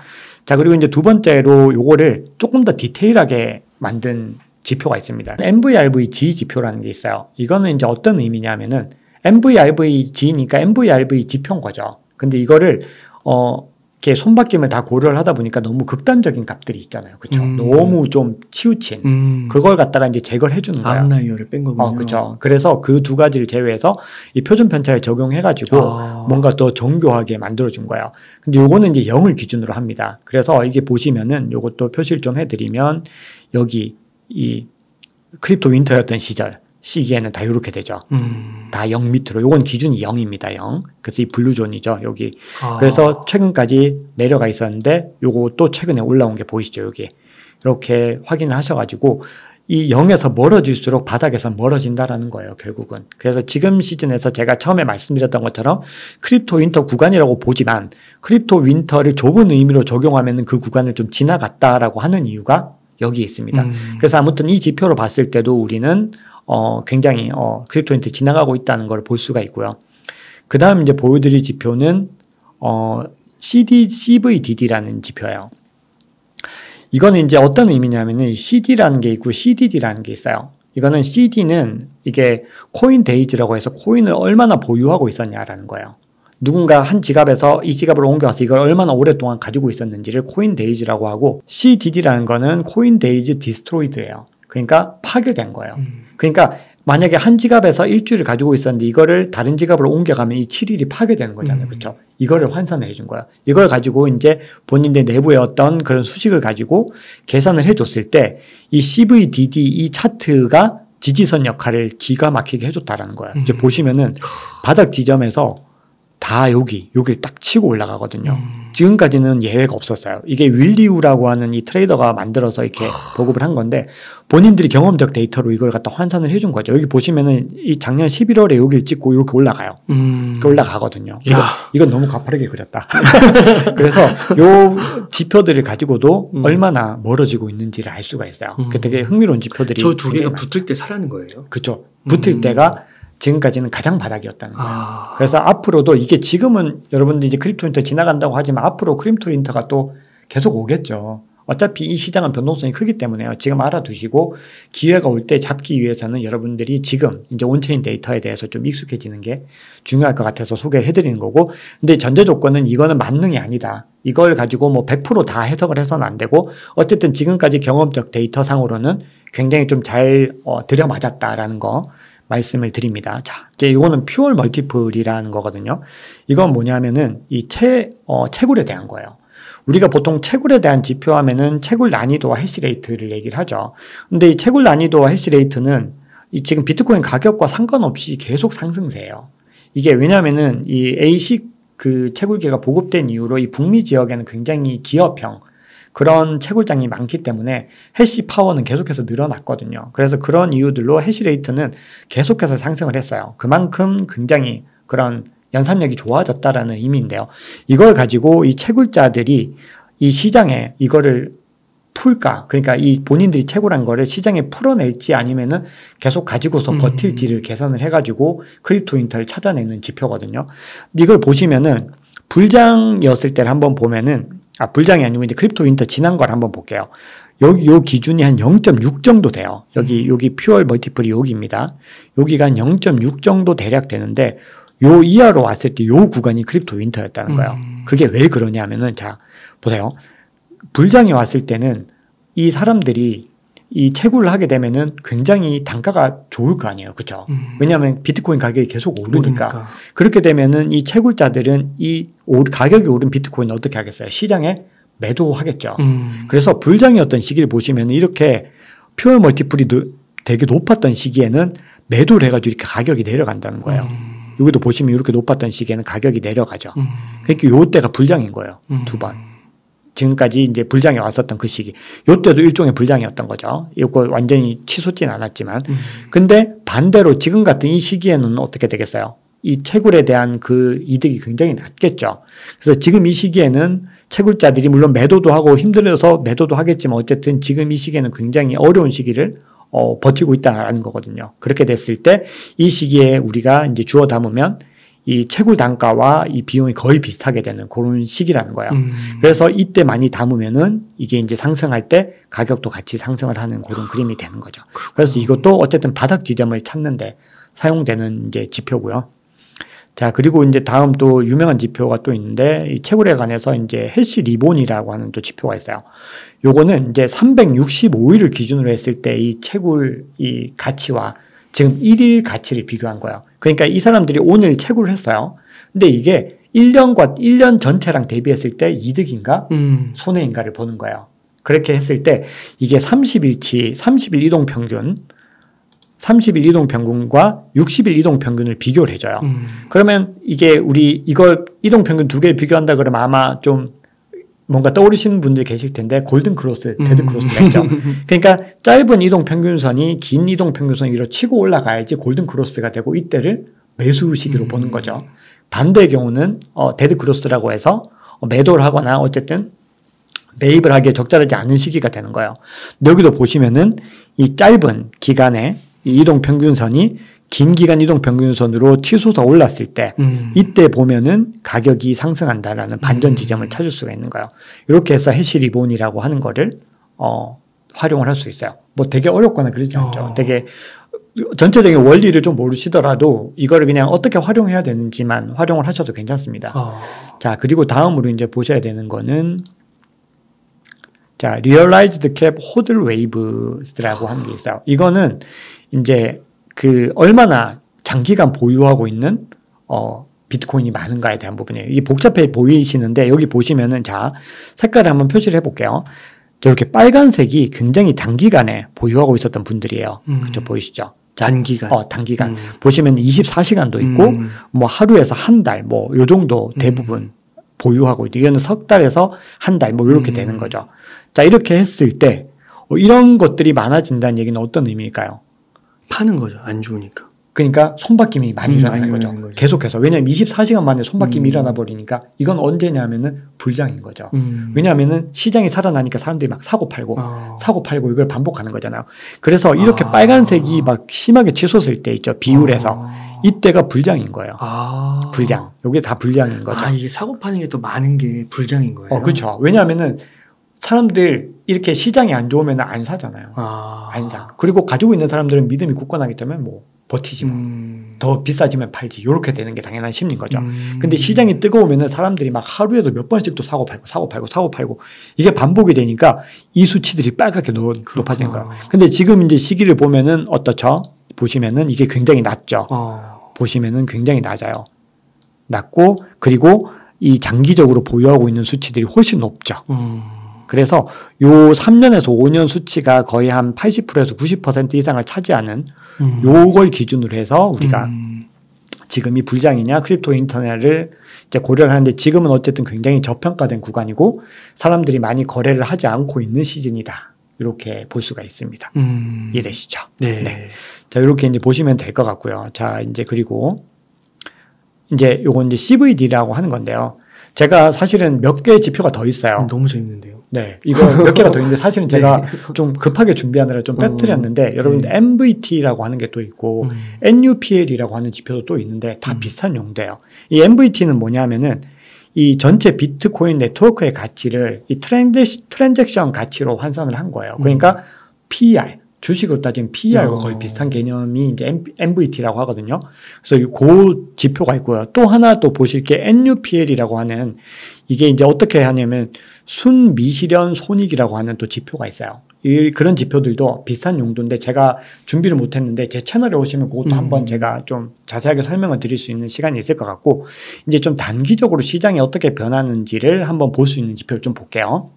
자, 그리고 이제 두 번째로 요거를 조금 더 디테일하게 만든 지표가 있습니다. MVRVG 지표라는 게 있어요. 이거는 이제 어떤 의미냐면은 MVRVG니까 MVRV 지표인 거죠. 근데 이거를 이렇게 손바뀜을 다 고려를 하다 보니까 너무 극단적인 값들이 있잖아요. 그렇죠? 너무 좀 치우친 그걸 갖다가 이제 제거를 해주는 거예요. 아웃라이어를 뺀 거군요. 그렇죠. 그래서 그 두 가지를 제외해서 이 표준 편차를 적용해가지고 뭔가 더 정교하게 만들어준 거예요. 근데 요거는 이제 0을 기준으로 합니다. 그래서 이게 보시면은 요것도 표시를 좀 해드리면 여기 이 크립토 윈터였던 시기에는 다 이렇게 되죠. 다 0 밑으로. 요건 기준이 0입니다. 0. 그래서 이 블루존이죠. 여기. 그래서 최근까지 내려가 있었는데 요거 또 최근에 올라온 게 보이시죠. 여기. 이렇게 확인을 하셔가지고 이 0에서 멀어질수록 바닥에서 멀어진다라는 거예요, 결국은. 그래서 지금 시즌에서 제가 처음에 말씀드렸던 것처럼 크립토 윈터 구간이라고 보지만 크립토 윈터를 좁은 의미로 적용하면 그 구간을 좀 지나갔다라고 하는 이유가 여기 있습니다. 그래서 아무튼 이 지표로 봤을 때도 우리는 굉장히 크립토 윈터 지나가고 있다는 걸 볼 수가 있고요. 그 다음 이제 보여드릴 지표는 CVDD라는 지표예요. 이거는 이제 어떤 의미냐면은 CD라는 게 있고 CDD라는 게 있어요. 이거는 CD는 이게 코인 데이즈라고 해서 코인을 얼마나 보유하고 있었냐라는 거예요. 누군가 한 지갑에서 이 지갑으로 옮겨와서 이걸 얼마나 오랫동안 가지고 있었는지를 코인 데이즈라고 하고, CDD라는 거는 코인 데이즈 디스트로이드예요. 그러니까 파괴된 거예요. 그러니까 만약에 한 지갑에서 일주일을 가지고 있었는데 이거를 다른 지갑으로 옮겨가면 이 7일이 파괴되는 거잖아요. 그렇죠? 이거를 환산을 해준 거예요. 이걸 가지고 이제 본인들 내부의 어떤 그런 수식을 가지고 계산을 해줬을 때 이 CVDD 이 차트가 지지선 역할을 기가 막히게 해줬다라는 거예요. 이제 보시면은 바닥 지점에서 다 여기를 딱 치고 올라가거든요. 지금까지는 예외가 없었어요. 이게 윌리우라고 하는 이 트레이더가 만들어서 이렇게 보급을 한 건데 본인들이 경험적 데이터로 이걸 갖다 환산을 해준 거죠. 여기 보시면은 이 작년 11월에 여기를 찍고 이렇게 올라가요. 이렇게 올라가거든요. 이건 너무 가파르게 그렸다. 그래서 요 지표들을 가지고도 얼마나 멀어지고 있는지를 알 수가 있어요. 되게 흥미로운 지표들이. 저 두 개가 붙을 때 사라는 거예요? 그렇죠. 붙을 때가 지금까지는 가장 바닥이었다는 거예요. 그래서 앞으로도 이게 지금은 여러분들 이제 크립토 윈터 지나간다고 하지만 앞으로 크립토 윈터가 또 계속 오겠죠. 어차피 이 시장은 변동성이 크기 때문에요. 지금 알아두시고 기회가 올 때 잡기 위해서는 여러분들이 지금 이제 온체인 데이터에 대해서 좀 익숙해지는 게 중요할 것 같아서 소개를 해드리는 거고, 근데 전제 조건은 이거는 만능이 아니다. 이걸 가지고 뭐 100% 다 해석을 해서는 안 되고 어쨌든 지금까지 경험적 데이터 상으로는 굉장히 좀 잘 들여맞았다라는 거 말씀을 드립니다. 자, 이제 이거는 퓨얼 멀티플이라는 거거든요. 이건 뭐냐면은 이 채굴에 대한 거예요. 우리가 보통 채굴에 대한 지표하면은 채굴 난이도와 해시레이트를 얘기를 하죠. 근데 이 채굴 난이도와 해시레이트는 이 지금 비트코인 가격과 상관없이 계속 상승세예요. 이게 왜냐면은 이 ASIC 그 채굴기가 보급된 이후로 이 북미 지역에는 굉장히 기업형 그런 채굴장이 많기 때문에 해시 파워는 계속해서 늘어났거든요. 그래서 그런 이유들로 해시레이트는 계속해서 상승을 했어요. 그만큼 굉장히 그런 연산력이 좋아졌다라는 의미인데요. 이걸 가지고 이 채굴자들이 이 시장에 이거를 풀까? 그러니까 이 본인들이 채굴한 거를 시장에 풀어낼지 아니면은 계속 가지고서 버틸지를 계산을 해가지고 크립토 윈터를 찾아내는 지표거든요. 이걸 보시면은 불장이었을 때를 한번 보면은 불장이 아니고 이제 크립토 윈터 지난 걸 한번 볼게요. 여기 요 기준이 한 0.6 정도 돼요. 여기 퓨얼 멀티플이 여기입니다. 여기가 한 0.6 정도 대략 되는데 요 이하로 왔을 때 요 구간이 크립토 윈터였다는 거예요. 그게 왜 그러냐면은 자 보세요. 불장이 왔을 때는 이 사람들이 이 채굴을 하게 되면은 굉장히 단가가 좋을 거 아니에요. 그렇죠? 왜냐하면 비트코인 가격이 계속 오르니까. 그렇게 되면은 이 채굴자들은 이 가격이 오른 비트코인을 어떻게 하겠어요? 시장에 매도하겠죠. 그래서 불장이었던 시기를 보시면 이렇게 퓨어 멀티플이 되게 높았던 시기에는 매도를 해가지고 이렇게 가격이 내려간다는 거예요. 여기도 보시면 이렇게 높았던 시기에는 가격이 내려가죠. 그러니까 요때가 불장인 거예요. 두 번. 지금까지 이제 불장이 왔었던 그 시기. 요때도 일종의 불장이었던 거죠. 이거 완전히 치솟진 않았지만. 근데 반대로 지금 같은 이 시기에는 어떻게 되겠어요? 이 채굴에 대한 그 이득이 굉장히 낮겠죠. 그래서 지금 이 시기에는 채굴자들이 물론 매도도 하고 힘들어서 매도도 하겠지만 어쨌든 지금 이 시기에는 굉장히 어려운 시기를 버티고 있다라는 거거든요. 그렇게 됐을 때 이 시기에 우리가 이제 주워 담으면 이 채굴 단가와 이 비용이 거의 비슷하게 되는 그런 시기라는 거예요. 그래서 이때 많이 담으면은 이게 이제 상승할 때 가격도 같이 상승을 하는 그런 그림이 되는 거죠. 그래서 이것도 어쨌든 바닥 지점을 찾는데 사용되는 이제 지표고요. 자, 그리고 이제 다음 또 유명한 지표가 또 있는데 이 채굴에 관해서 이제 해시 리본이라고 하는 또 지표가 있어요. 요거는 이제 365일을 기준으로 했을 때 이 채굴 이 가치와 지금 1일 가치를 비교한 거예요. 그러니까 이 사람들이 오늘 채굴을 했어요. 근데 이게 1년 전체랑 대비했을 때 이득인가 손해인가를 보는 거예요. 그렇게 했을 때 이게 30일치 30일 이동 평균 30일 이동 평균과 60일 이동 평균을 비교를 해줘요. 그러면 이게 우리 이걸 이동 평균 두 개를 비교한다 그러면 아마 좀 뭔가 떠오르시는 분들이 계실 텐데 골든 크로스, 데드 크로스가 있죠. 그러니까 짧은 이동 평균선이 긴 이동 평균선 위로 치고 올라가야지 골든 크로스가 되고 이때를 매수 시기로 보는 거죠. 반대의 경우는 데드 크로스라고 해서 매도를 하거나 어쨌든 매입을 하기에 적절하지 않은 시기가 되는 거예요. 여기도 보시면은 이 짧은 기간에 이 이동 평균선이 긴 기간 이동 평균선으로 치솟아 올랐을 때 이때 보면은 가격이 상승한다라는 반전 지점을 찾을 수가 있는 거예요. 이렇게 해서 해시 리본이라고 하는 거를 활용을 할 수 있어요. 뭐 되게 어렵거나 그러지 않죠. 되게 전체적인 원리를 좀 모르시더라도 이거를 그냥 어떻게 활용해야 되는지만 활용을 하셔도 괜찮습니다. 자, 그리고 다음으로 이제 보셔야 되는 거는 자, Realized Cap Hodl Waves라고 하는 게 있어요. 이거는 이제 그 얼마나 장기간 보유하고 있는 비트코인이 많은가에 대한 부분이에요. 이게 복잡해 보이시는데 여기 보시면은 자, 색깔을 한번 표시를 해볼게요. 이렇게 빨간색이 굉장히 단기간에 보유하고 있었던 분들이에요. 그쵸, 보이시죠? 자, 단기간. 단기간. 보시면 24시간도 있고, 뭐 하루에서 한 달, 뭐 요 정도 대부분 보유하고 있고, 이거는 석 달에서 한 달, 뭐 이렇게 되는 거죠. 자, 이렇게 했을 때, 이런 것들이 많아진다는 얘기는 어떤 의미일까요? 파는 거죠. 안 좋으니까. 그러니까 손바뀜이 많이 일어나는 거죠. 계속해서. 왜냐하면 24시간 만에 손바뀜이 일어나 버리니까 이건 언제냐면은 불장인 거죠. 왜냐하면은 시장이 살아나니까 사람들이 막 사고 팔고 이걸 반복하는 거잖아요. 그래서 이렇게 빨간색이 막 심하게 치솟을 때 있죠. 비율에서. 이때가 불장인 거예요. 불장. 이게 다 불장인 거죠. 이게 사고 파는 게 또 많은 게 불장인 거예요. 그렇죠. 왜냐하면은 사람들 이렇게 시장이 안 좋으면 안 사잖아요. 안 사. 그리고 가지고 있는 사람들은 믿음이 굳건하기 때문에 뭐 버티지 뭐. 더 비싸지면 팔지. 이렇게 되는 게 당연한 심리인 거죠. 근데 시장이 뜨거우면은 사람들이 막 하루에도 몇 번씩 또 사고 팔고 이게 반복이 되니까 이 수치들이 빨갛게 높아진 거예요. 근데 지금 이제 시기를 보면은 어떻죠? 보시면은 이게 굉장히 낮죠. 보시면은 굉장히 낮아요. 낮고 그리고 이 장기적으로 보유하고 있는 수치들이 훨씬 높죠. 그래서 요 3년에서 5년 수치가 거의 한 80%에서 90% 이상을 차지하는 요걸 기준으로 해서 우리가 지금 이 불장이냐 크립토 인터넷을 이제 고려를 하는데 지금은 어쨌든 굉장히 저평가된 구간이고 사람들이 많이 거래를 하지 않고 있는 시즌이다. 이렇게 볼 수가 있습니다. 이해되시죠? 네. 자, 이렇게 이제 보시면 될 것 같고요. 자, 이제 그리고 이제 요건 이제 CVD라고 하는 건데요. 제가 사실은 몇 개의 지표가 더 있어요. 너무 재밌는데요. 네, 이거 몇 개가 더 있는데 사실은 제가 좀 급하게 준비하느라 좀 빼뜨렸는데 여러분들 MVT라고 하는 게 또 있고 NUPL이라고 하는 지표도 또 있는데 다 비슷한 용도예요. 이 MVT는 뭐냐면은 이 전체 비트코인 네트워크의 가치를 이 트랜잭션 가치로 환산을 한 거예요. 그러니까 PER, 주식으로 따지면 PER과 거의 비슷한 개념이 이제 MVT라고 하거든요. 그래서 그 지표가 있고요. 또 하나 또 보실 게 NUPL이라고 하는 이게 이제 어떻게 하냐면 순미실현 손익이라고 하는 또 지표가 있어요. 그런 지표들도 비슷한 용도인데 제가 준비를 못했는데 제 채널에 오시면 그것도 한번 제가 좀 자세하게 설명을 드릴 수 있는 시간이 있을 것 같고 이제 좀 단기적으로 시장이 어떻게 변하는지를 한번 볼 수 있는 지표를 좀 볼게요.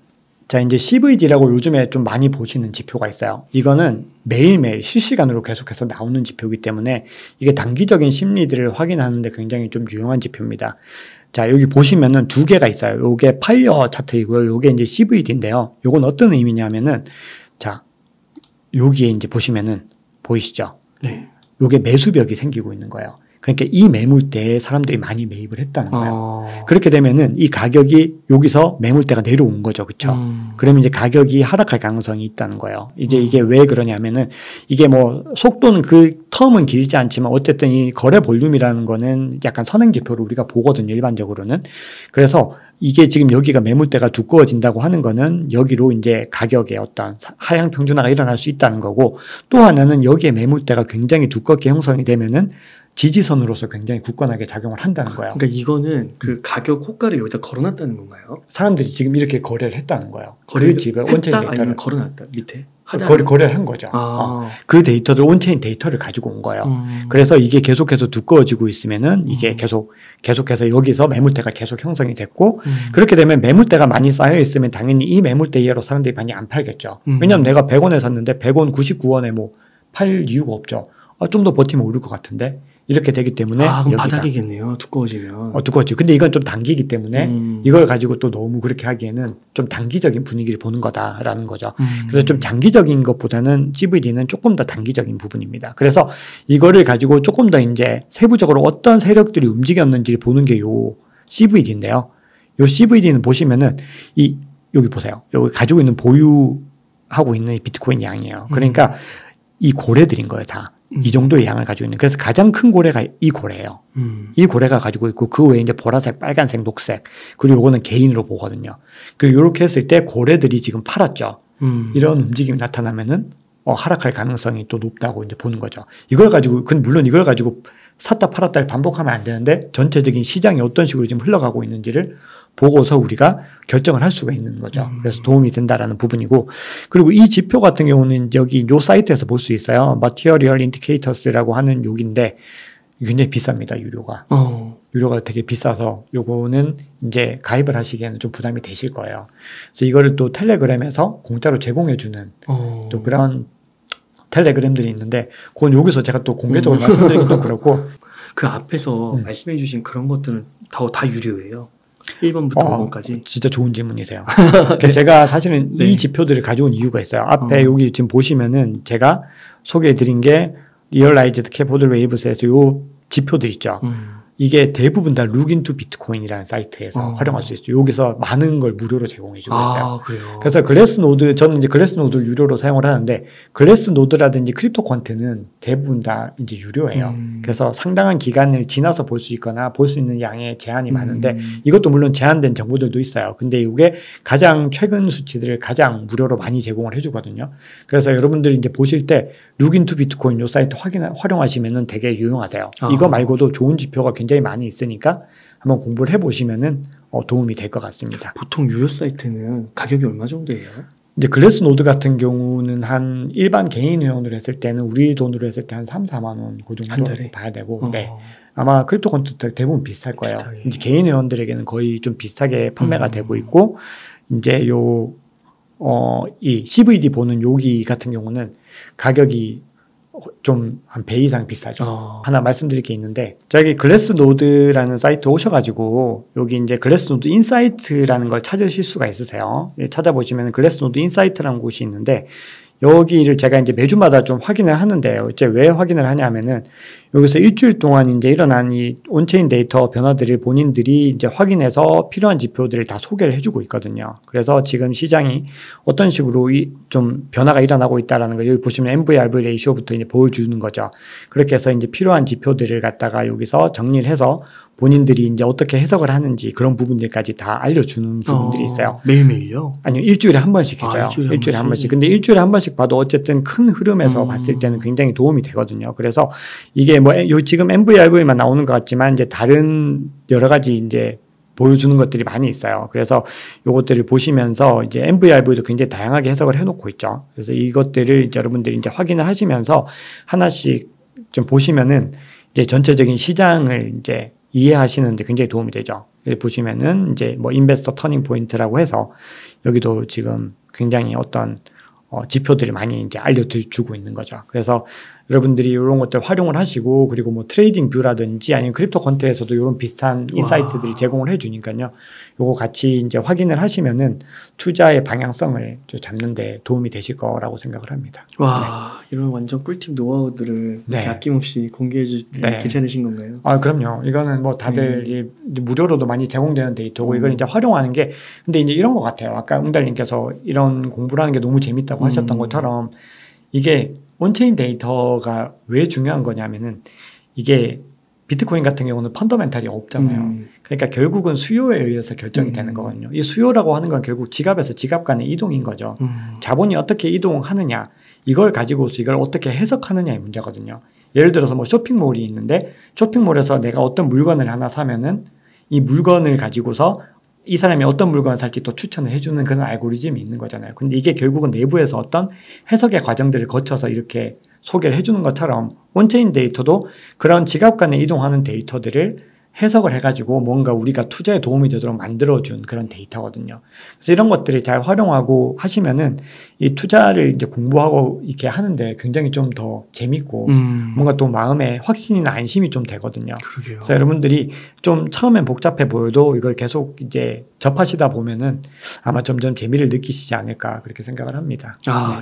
자, 이제 CVD라고 요즘에 좀 많이 보시는 지표가 있어요. 이거는 매일매일 실시간으로 계속해서 나오는 지표이기 때문에 이게 단기적인 심리들을 확인하는데 굉장히 좀 유용한 지표입니다. 자, 여기 보시면은 두 개가 있어요. 요게 파이어 차트이고요. 요게 이제 CVD인데요. 요건 어떤 의미냐면은 자, 여기에 이제 보시면은 보이시죠? 네. 요게 매수벽이 생기고 있는 거예요. 그러니까 이 매물대에 사람들이 많이 매입을 했다는 거예요. 그렇게 되면은 이 가격이 여기서 매물대가 내려온 거죠. 그렇죠? 그러면 이제 가격이 하락할 가능성이 있다는 거예요. 이제 이게 왜 그러냐면은 이게 뭐 속도는 그 텀은 길지 않지만 어쨌든 이 거래 볼륨이라는 거는 약간 선행지표로 우리가 보거든요. 일반적으로는. 그래서 이게 지금 여기가 매물대가 두꺼워진다고 하는 거는 여기로 이제 가격의 어떤 하향 평준화가 일어날 수 있다는 거고 또 하나는 여기에 매물대가 굉장히 두껍게 형성이 되면은 지지선으로서 굉장히 굳건하게 작용을 한다는 거예요. 그러니까 이거는 그 가격 호가를 여기다 걸어놨다는 건가요? 사람들이 지금 이렇게 거래를 했다는 거예요. 거래를 그 집에 했다? 온체인 데이터를 아니면 걸어놨다 밑에? 거래를 한 거죠. 그 데이터를 온체인 데이터를 가지고 온 거예요. 그래서 이게 계속해서 두꺼워지고 있으면은 이게 계속해서 여기서 매물대가 계속 형성이 됐고 그렇게 되면 매물대가 많이 쌓여 있으면 당연히 이 매물대 이하로 사람들이 많이 안 팔겠죠. 왜냐하면 내가 100원에 샀는데 100원 99원에 뭐 팔 이유가 없죠. 좀 더 버티면 오를 것 같은데 이렇게 되기 때문에 그럼 바닥이겠네요. 두꺼워지면. 두꺼워지죠. 근데 이건 좀 단기이기 때문에 이걸 가지고 또 너무 그렇게 하기에는 좀 단기적인 분위기를 보는 거다라는 거죠. 그래서 좀 장기적인 것보다는 CVD는 조금 더 단기적인 부분입니다. 그래서 이거를 가지고 조금 더 이제 세부적으로 어떤 세력들이 움직였는지를 보는 게 요 CVD인데요. 요 CVD는 보시면은 여기 보세요. 여기 가지고 있는 보유하고 있는 이 비트코인 양이에요. 그러니까 이 고래들인 거예요, 다. 이 정도의 양을 가지고 있는. 그래서 가장 큰 고래가 이 고래예요. 이 고래가 가지고 있고 그 외에 이제 보라색, 빨간색, 녹색 그리고 요거는 개인으로 보거든요. 요렇게 했을 때 고래들이 지금 팔았죠. 이런 움직임이 나타나면은 하락할 가능성이 또 높다고 이제 보는 거죠. 이걸 가지고 물론 이걸 가지고 샀다 팔았다를 반복하면 안 되는데 전체적인 시장이 어떤 식으로 지금 흘러가고 있는지를 보고서 우리가 결정을 할 수가 있는 거죠. 그래서 도움이 된다라는 부분이고, 그리고 이 지표 같은 경우는 여기 요 사이트에서 볼 수 있어요. Material Indicators라고 하는 여기인데 굉장히 비쌉니다. 유료가 되게 비싸서 요거는 이제 가입을 하시기에는 좀 부담이 되실 거예요. 그래서 이거를 또 텔레그램에서 공짜로 제공해주는 또 그런 텔레그램들이 있는데 그건 여기서 제가 또 공개적으로 말씀드리기도 그렇고 그 앞에서 말씀해 주신 그런 것들은 다 유료예요. 1번부터 5번까지. 진짜 좋은 질문이세요. 제가 사실은 이 지표들을 가져온 이유가 있어요. 앞에 여기 지금 보시면은 제가 소개해 드린 게 Realized Capital Waves에서 요 지표들 있죠. 이게 대부분 다 룩인투 비트코인이라는 사이트에서 활용할 수 있어요. 여기서 많은 걸 무료로 제공해주고 있어요. 그래요? 그래서 글래스노드, 저는 이제 글래스노드를 유료로 사용을 하는데 글래스노드라든지 크립토 퀀트는 대부분 다 이제 유료예요. 그래서 상당한 기간을 지나서 볼 수 있거나 볼 수 있는 양의 제한이 많은데 이것도 물론 제한된 정보들도 있어요. 근데 이게 가장 최근 수치들을 가장 무료로 많이 제공을 해주거든요. 그래서 여러분들이 이제 보실 때 룩인투 비트코인 요 사이트 활용하시면은 되게 유용하세요. 이거 말고도 좋은 지표가 굉장히 많이 있으니까 한번 공부를 해보시면은 도움이 될 것 같습니다. 보통 유료 사이트는 가격이 얼마 정도예요? 이제 글래스노드 같은 경우는 한 일반 개인 회원으로 했을 때는 우리 돈으로 했을 때 한 3, 4만 원 그 정도 봐야 되고, 네. 아마 크립토 콘텐츠 대부분 비슷할 거예요. 이제 개인 회원들에게는 거의 좀 비슷하게 판매가 되고 있고, 이제 이 CVD 보는 여기 같은 경우는 가격이 좀 한 배 이상 비싸죠. 하나 말씀드릴 게 있는데, 저기 글래스노드라는 사이트 오셔가지고 여기 이제 글래스노드 인사이트라는 걸 찾으실 수가 있으세요. 찾아보시면 글래스노드 인사이트라는 곳이 있는데 여기를 제가 이제 매주마다 좀 확인을 하는데요. 이제 왜 확인을 하냐면은 여기서 일주일 동안 이제 일어난 이 온체인 데이터 변화들을 본인들이 이제 확인해서 필요한 지표들을 다 소개를 해주고 있거든요. 그래서 지금 시장이 어떤 식으로 좀 변화가 일어나고 있다라는 거 여기 보시면 MVRV 레이쇼부터 이제 보여주는 거죠. 그렇게 해서 이제 필요한 지표들을 갖다가 여기서 정리를 해서 본인들이 이제 어떻게 해석을 하는지 그런 부분들까지 다 알려주는 부분들이 있어요. 매일매일요? 아니요, 일주일에 한 번씩 해줘요. 일주일에 한 번씩. 근데 일주일에 한 번씩 봐도 어쨌든 큰 흐름에서 봤을 때는 굉장히 도움이 되거든요. 그래서 이게 지금 MVRV만 나오는 것 같지만 이제 다른 여러 가지 이제 보여주는 것들이 많이 있어요. 그래서 요것들을 보시면서 이제 MVRV도 굉장히 다양하게 해석을 해놓고 있죠. 그래서 이것들을 이제 여러분들이 이제 확인을 하시면서 하나씩 좀 보시면은 이제 전체적인 시장을 이제 이해하시는데 굉장히 도움이 되죠. 보시면은 이제 인베스터 터닝 포인트라고 해서 여기도 지금 굉장히 어떤 지표들을 많이 이제 알려주고 있는 거죠. 그래서 여러분들이 이런 것들 활용을 하시고, 그리고 트레이딩 뷰라든지 아니면 크립토 퀀트에서도 이런 비슷한 인사이트들이 제공을 해주니까요. 요거 같이 이제 확인을 하시면은 투자의 방향성을 잡는데 도움이 되실 거라고 생각을 합니다. 와, 네. 이런 완전 꿀팁 노하우들을 이렇게 아낌없이 공개해 주시면 괜찮으신 건가요? 그럼요. 이거는 다들 무료로도 많이 제공되는 데이터고 이걸 이제 활용하는 게, 근데 이제 이런 것 같아요. 아까 응달님께서 이런 공부를 하는 게 너무 재밌다고 하셨던 것처럼 이게 온체인 데이터가 왜 중요한 거냐면은 이게 비트코인 같은 경우는 펀더멘탈이 없잖아요. 그러니까 결국은 수요에 의해서 결정이 되는 거거든요. 이 수요라고 하는 건 결국 지갑에서 지갑 간의 이동인 거죠. 자본이 어떻게 이동하느냐, 이걸 가지고서 이걸 어떻게 해석하느냐의 문제거든요. 예를 들어서 쇼핑몰이 있는데 쇼핑몰에서 내가 어떤 물건을 하나 사면은 이 물건을 가지고서 이 사람이 어떤 물건을 살지 또 추천을 해주는 그런 알고리즘이 있는 거잖아요. 근데 이게 결국은 내부에서 어떤 해석의 과정들을 거쳐서 이렇게 소개를 해주는 것처럼 온체인 데이터도 그런 지갑 간에 이동하는 데이터들을 해석을 해가지고 뭔가 우리가 투자에 도움이 되도록 만들어준 그런 데이터거든요. 그래서 이런 것들을 잘 활용하고 하시면은 이 투자를 이제 공부하고 이렇게 하는데 굉장히 좀 더 재밌고 뭔가 또 마음에 확신이나 안심이 좀 되거든요. 그러게요. 그래서 여러분들이 좀 처음엔 복잡해 보여도 이걸 계속 이제 접하시다 보면은 아마 점점 재미를 느끼시지 않을까 그렇게 생각을 합니다.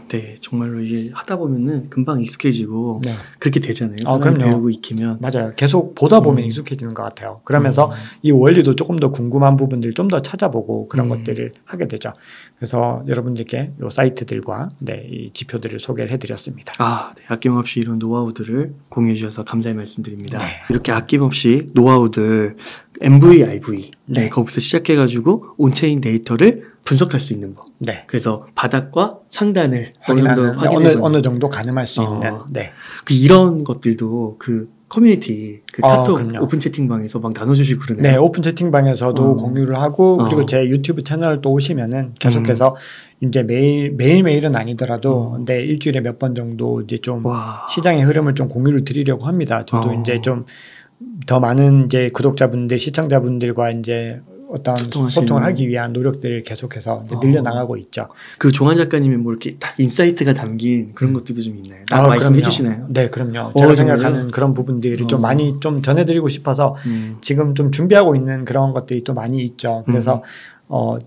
네. 정말로 이게 하다 보면은 금방 익숙해지고 네. 그렇게 되잖아요. 그럼요. 배우고 익히면. 맞아요. 계속 보다 보면 익숙해지는 것 같아요. 그러면서 이 원리도 조금 더 궁금한 부분들 좀 더 찾아보고 그런 것들을 하게 되죠. 그래서 여러분들께 이 사이트들과 이 지표들을 소개를 해드렸습니다. 네. 아낌없이 이런 노하우들을 공유해 주셔서 감사의 말씀드립니다. 네. 이렇게 아낌없이 노하우들 MVIV 거기서 시작해가지고 온체인 데이터를 분석할 수 있는 법. 네. 그래서 바닥과 상단을 확인하는 어느 정도 가늠할 수 있는. 네. 이런 것들도 커뮤니티 카톡 그럼요. 오픈 채팅방에서 막 나눠주시고 그러네요. 네, 오픈 채팅방에서도 공유를 하고 그리고 제 유튜브 채널 또 오시면은 계속해서 이제 매일매일은 아니더라도 일주일에 몇 번 정도 이제 좀 시장의 흐름을 좀 공유를 드리려고 합니다. 저도 이제 좀 더 많은 이제 구독자분들, 시청자분들과 이제 어떤 소통을 하기 위한 노력들을 계속해서 이제 늘려나가고 있죠. 조한 작가님이 뭐 이렇게 딱 인사이트가 담긴 그런 것들도 좀 있나요? 말씀해 주시나요? 네, 그럼요. 제가 생각하는 그런 부분들을 좀 많이 좀 전해드리고 싶어서 지금 좀 준비하고 있는 그런 것들이 또 많이 있죠. 그래서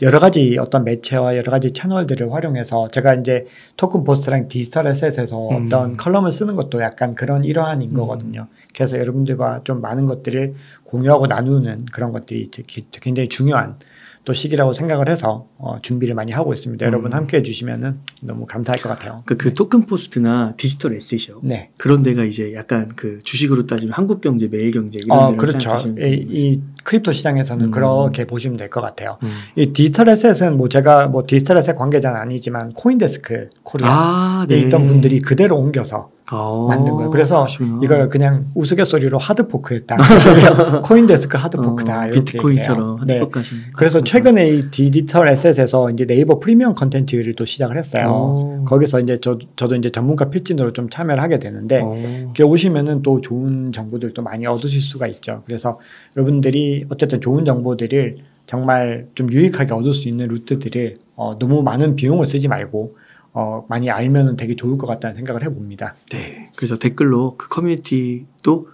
여러 가지 어떤 매체와 여러 가지 채널들을 활용해서 제가 이제 토큰 포스트랑 디지털 에셋에서 어떤 컬럼을 쓰는 것도 약간 그런 일환인 거거든요. 그래서 여러분들과 좀 많은 것들을 공유하고 나누는 그런 것들이 굉장히 중요한 또 시기라고 생각을 해서 준비를 많이 하고 있습니다. 여러분 함께 해주시면은 너무 감사할 것 같아요. 그 토큰 포스트나 디지털 에셋이요. 네. 그런 데가 이제 약간 주식으로 따지면 한국경제, 매일경제 이런 데를 그렇죠. 이 크립토 시장에서는 그렇게 보시면 될 것 같아요. 이 디지털 에셋은 제가 디지털 에셋 관계자는 아니지만 코인데스크 코리아에 있던 분들이 그대로 옮겨서 만든 거예요. 그래서 그러시구나. 이걸 그냥 우스갯소리로 하드포크했다. 코인데스크 하드포크다. 비트코인처럼 하드포크하신. 그래서 최근에 이 디지털 에셋에서 이제 네이버 프리미엄 컨텐츠를 또 시작을 했어요. 거기서 이제 저도 이제 전문가 필진으로 좀 참여를 하게 되는데 이렇게 오시면은 또 좋은 정보들도 많이 얻으실 수가 있죠. 그래서 여러분들이 어쨌든 좋은 정보들을 정말 좀 유익하게 얻을 수 있는 루트들을 너무 많은 비용을 쓰지 말고 많이 알면은 되게 좋을 것 같다는 생각을 해봅니다. 네. 그래서 댓글로 커뮤니티도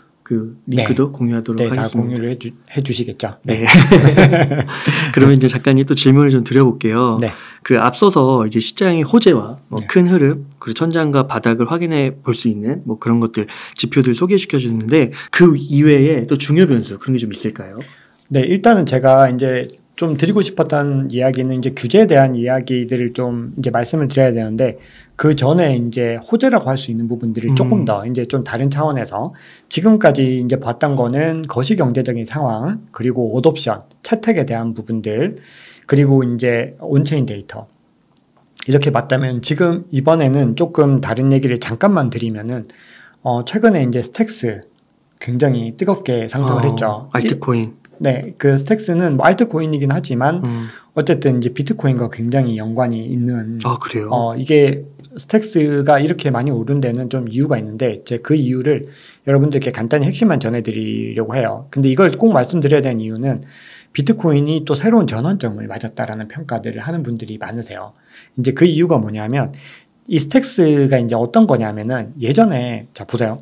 링크도 공유하도록 하겠습니다. 다 공유를 해주시겠죠. 네. 그러면 이제 작가님 또 질문을 좀 드려볼게요. 네. 앞서서 이제 시장의 호재와 큰 흐름, 그리고 천장과 바닥을 확인해 볼 수 있는 그런 것들, 지표들 소개시켜 주셨는데 그 이외에 또 중요 변수 그런 게 좀 있을까요? 네, 일단은 제가 이제 좀 드리고 싶었던 이야기는 이제 규제에 대한 이야기들을 좀 이제 말씀을 드려야 되는데 그 전에 이제 호재라고 할 수 있는 부분들을 조금 더 이제 좀 다른 차원에서 지금까지 이제 봤던 거는 거시경제적인 상황 그리고 어뎨션, 채택에 대한 부분들 그리고 이제 온체인 데이터 이렇게 봤다면 지금 이번에는 조금 다른 얘기를 잠깐만 드리면은 최근에 이제 스택스 굉장히 뜨겁게 상승을 했죠. 알트코인. 네, 그 스택스는 알트코인이긴 하지만 어쨌든 이제 비트코인과 굉장히 연관이 있는. 그래요? 이게 스택스가 이렇게 많이 오른 데는 좀 이유가 있는데 제 그 이유를 여러분들께 간단히 핵심만 전해드리려고 해요. 근데 이걸 꼭 말씀드려야 되는 이유는 비트코인이 또 새로운 전환점을 맞았다라는 평가들을 하는 분들이 많으세요. 이제 그 이유가 뭐냐면 이 스택스가 이제 어떤 거냐면은 예전에 자 보세요.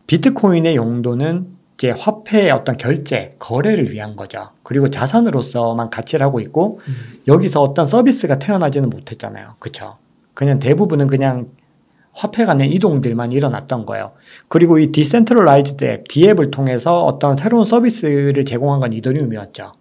비트코인의 용도는 이제 화폐의 어떤 결제, 거래를 위한 거죠. 그리고 자산으로서만 가치를 하고 있고 여기서 어떤 서비스가 태어나지는 못했잖아요. 그렇죠? 그냥 대부분은 그냥 화폐 간의 이동들만 일어났던 거예요. 그리고 이 디센트럴라이즈드 앱, D앱을 통해서 어떤 새로운 서비스를 제공한 건 이더리움이었죠.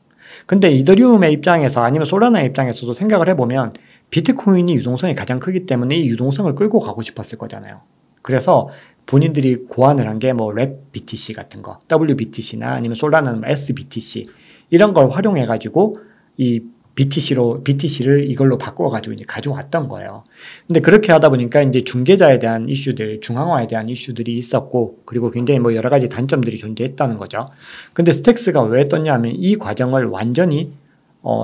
근데 이더리움의 입장에서 아니면 솔라나의 입장에서도 생각을 해보면 비트코인이 유동성이 가장 크기 때문에 이 유동성을 끌고 가고 싶었을 거잖아요. 그래서 본인들이 고안을 한 게 랩 BTC 같은 거, WBTC나 아니면 솔라나는 SBTC 이런 걸 활용해가지고 이 BTC를 이걸로 바꿔가지고 이제 가져왔던 거예요. 근데 그렇게 하다 보니까 이제 중개자에 대한 이슈들, 중앙화에 대한 이슈들이 있었고, 그리고 굉장히 여러 가지 단점들이 존재했다는 거죠. 근데 스택스가 왜 떴냐 하면 이 과정을 완전히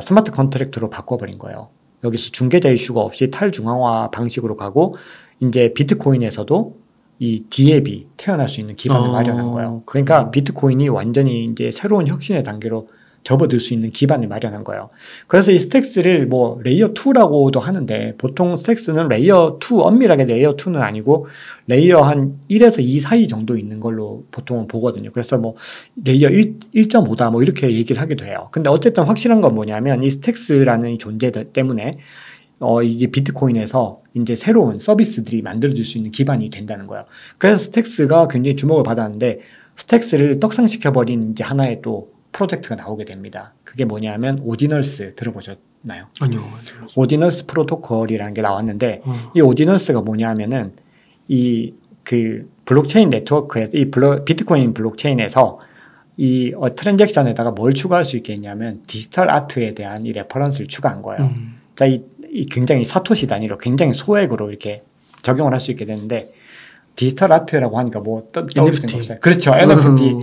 스마트 컨트랙트로 바꿔버린 거예요. 여기서 중개자 이슈가 없이 탈중앙화 방식으로 가고, 이제 비트코인에서도 이 D앱이 태어날 수 있는 기반을 마련한 거예요. 그러니까 비트코인이 완전히 이제 새로운 혁신의 단계로 접어들 수 있는 기반을 마련한 거예요. 그래서 이 스택스를 뭐 레이어 2라고도 하는데 보통 스택스는 레이어 2, 엄밀하게 레이어 2는 아니고 레이어 한 1에서 2 사이 정도 있는 걸로 보통은 보거든요. 그래서 뭐 레이어 1.5다 뭐 이렇게 얘기를 하기도 해요. 근데 어쨌든 확실한 건 뭐냐면 이 스택스라는 이 존재 때문에 이게 비트코인에서 이제 새로운 서비스들이 만들어질 수 있는 기반이 된다는 거예요. 그래서 스택스가 굉장히 주목을 받았는데 스택스를 떡상시켜버린 이제 하나의 또 프로젝트가 나오게 됩니다. 그게 뭐냐면 오디널스 들어보셨나요? 아니요. 오디널스 프로토콜이라는 게 나왔는데 이 오디널스가 뭐냐면은 이 그 블록체인 네트워크에서 이 비트코인 블록체인에서 이 트랜잭션에다가 뭘 추가할 수 있겠냐면 디지털 아트에 대한 이 레퍼런스를 추가한 거예요. 자, 이 굉장히 사토시 단위로 굉장히 소액으로 이렇게 적용을 할 수 있게 되는데 디지털 아트라고 하니까 뭐 NFT. 없어요. 그렇죠. NFT.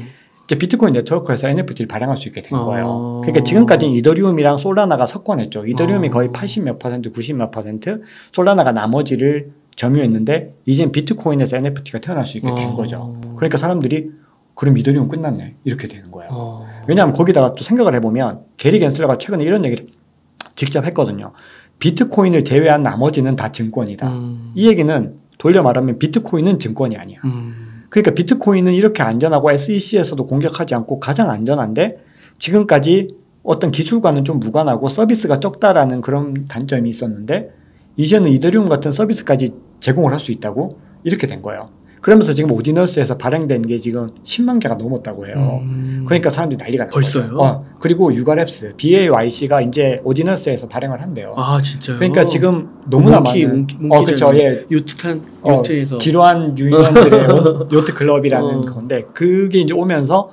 이제 비트코인 네트워크에서 NFT를 발행할 수 있게 된 거예요. 그러니까 지금까지는 이더리움이랑 솔라나가 섞어냈죠. 이더리움이 거의 80몇 %, 90몇 %, 솔라나가 나머지를 점유했는데 이젠 비트코인에서 NFT가 태어날 수 있게 된 거죠. 그러니까 사람들이 그럼 이더리움 끝났네 이렇게 되는 거예요. 왜냐하면 거기다가 또 생각을 해보면 게리 겐슬러가 최근에 이런 얘기를 직접 했거든요. 비트코인을 제외한 나머지는 다 증권이다. 이 얘기는 돌려 말하면 비트코인은 증권이 아니야. 그러니까 비트코인은 이렇게 안전하고 SEC에서도 공격하지 않고 가장 안전한데 지금까지 어떤 기술과는 좀 무관하고 서비스가 적다라는 그런 단점이 있었는데 이제는 이더리움 같은 서비스까지 제공을 할 수 있다고 이렇게 된 거예요. 그러면서 지금 오디널스에서 발행된 게 지금 10만 개가 넘었다고 해요. 그러니까 사람들이 난리가 난 벌써요? 거죠. 그리고 유가랩스, BAYC가 이제 오디널스에서 발행을 한대요. 아 진짜요? 그러니까 지금 너무나 많은 그렇죠. 예. 요트에서 지루한 유인원들의 요트 클럽이라는 건데 그게 이제 오면서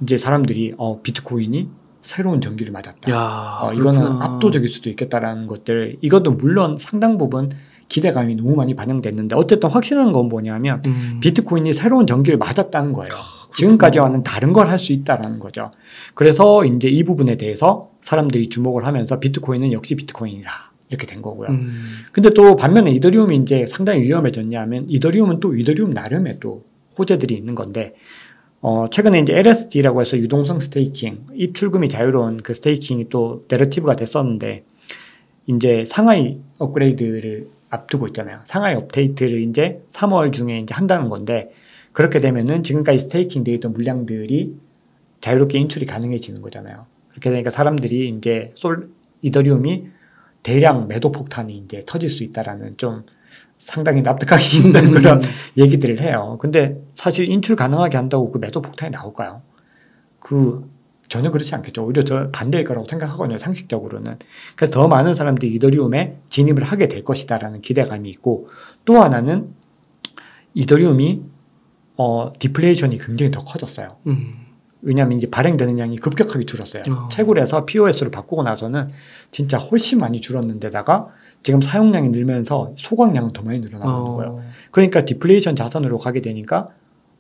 이제 사람들이 비트코인이 새로운 전기를 맞았다. 이거는 압도적일 수도 있겠다라는 것들. 이것도 물론 상당 부분 기대감이 너무 많이 반영됐는데 어쨌든 확실한 건 뭐냐면 비트코인이 새로운 전기를 맞았다는 거예요. 지금까지와는 다른 걸 할 수 있다라는 거죠. 그래서 이제 이 부분에 대해서 사람들이 주목을 하면서 비트코인은 역시 비트코인이다. 이렇게 된 거고요. 근데 또 반면에 이더리움이 이제 상당히 위험해졌냐면 이더리움은 또 이더리움 나름의 또 호재들이 있는 건데 최근에 이제 LSD라고 해서 유동성 스테이킹, 입출금이 자유로운 그 스테이킹이 또 내러티브가 됐었는데 이제 상하이 업그레이드를 앞두고 있잖아요. 상하이 업데이트를 이제 3월 중에 이제 한다는 건데 그렇게 되면은 지금까지 스테이킹 되어 있던 물량들이 자유롭게 인출이 가능해지는 거잖아요. 그렇게 되니까 사람들이 이제 이더리움이 대량 매도 폭탄이 이제 터질 수 있다라는 좀 상당히 납득하기 힘든 그런 얘기들을 해요. 근데 사실 인출 가능하게 한다고 그 매도 폭탄이 나올까요? 전혀 그렇지 않겠죠. 오히려 저 반대일 거라고 생각하거든요. 상식적으로는. 그래서 더 많은 사람들이 이더리움에 진입을 하게 될 것이다라는 기대감이 있고 또 하나는 이더리움이 디플레이션이 굉장히 더 커졌어요. 왜냐하면 이제 발행되는 양이 급격하게 줄었어요. 채굴에서 POS로 바꾸고 나서는 진짜 훨씬 많이 줄었는데다가 지금 사용량이 늘면서 소각량은 더 많이 늘어나고 있는 거예요. 그러니까 디플레이션 자산으로 가게 되니까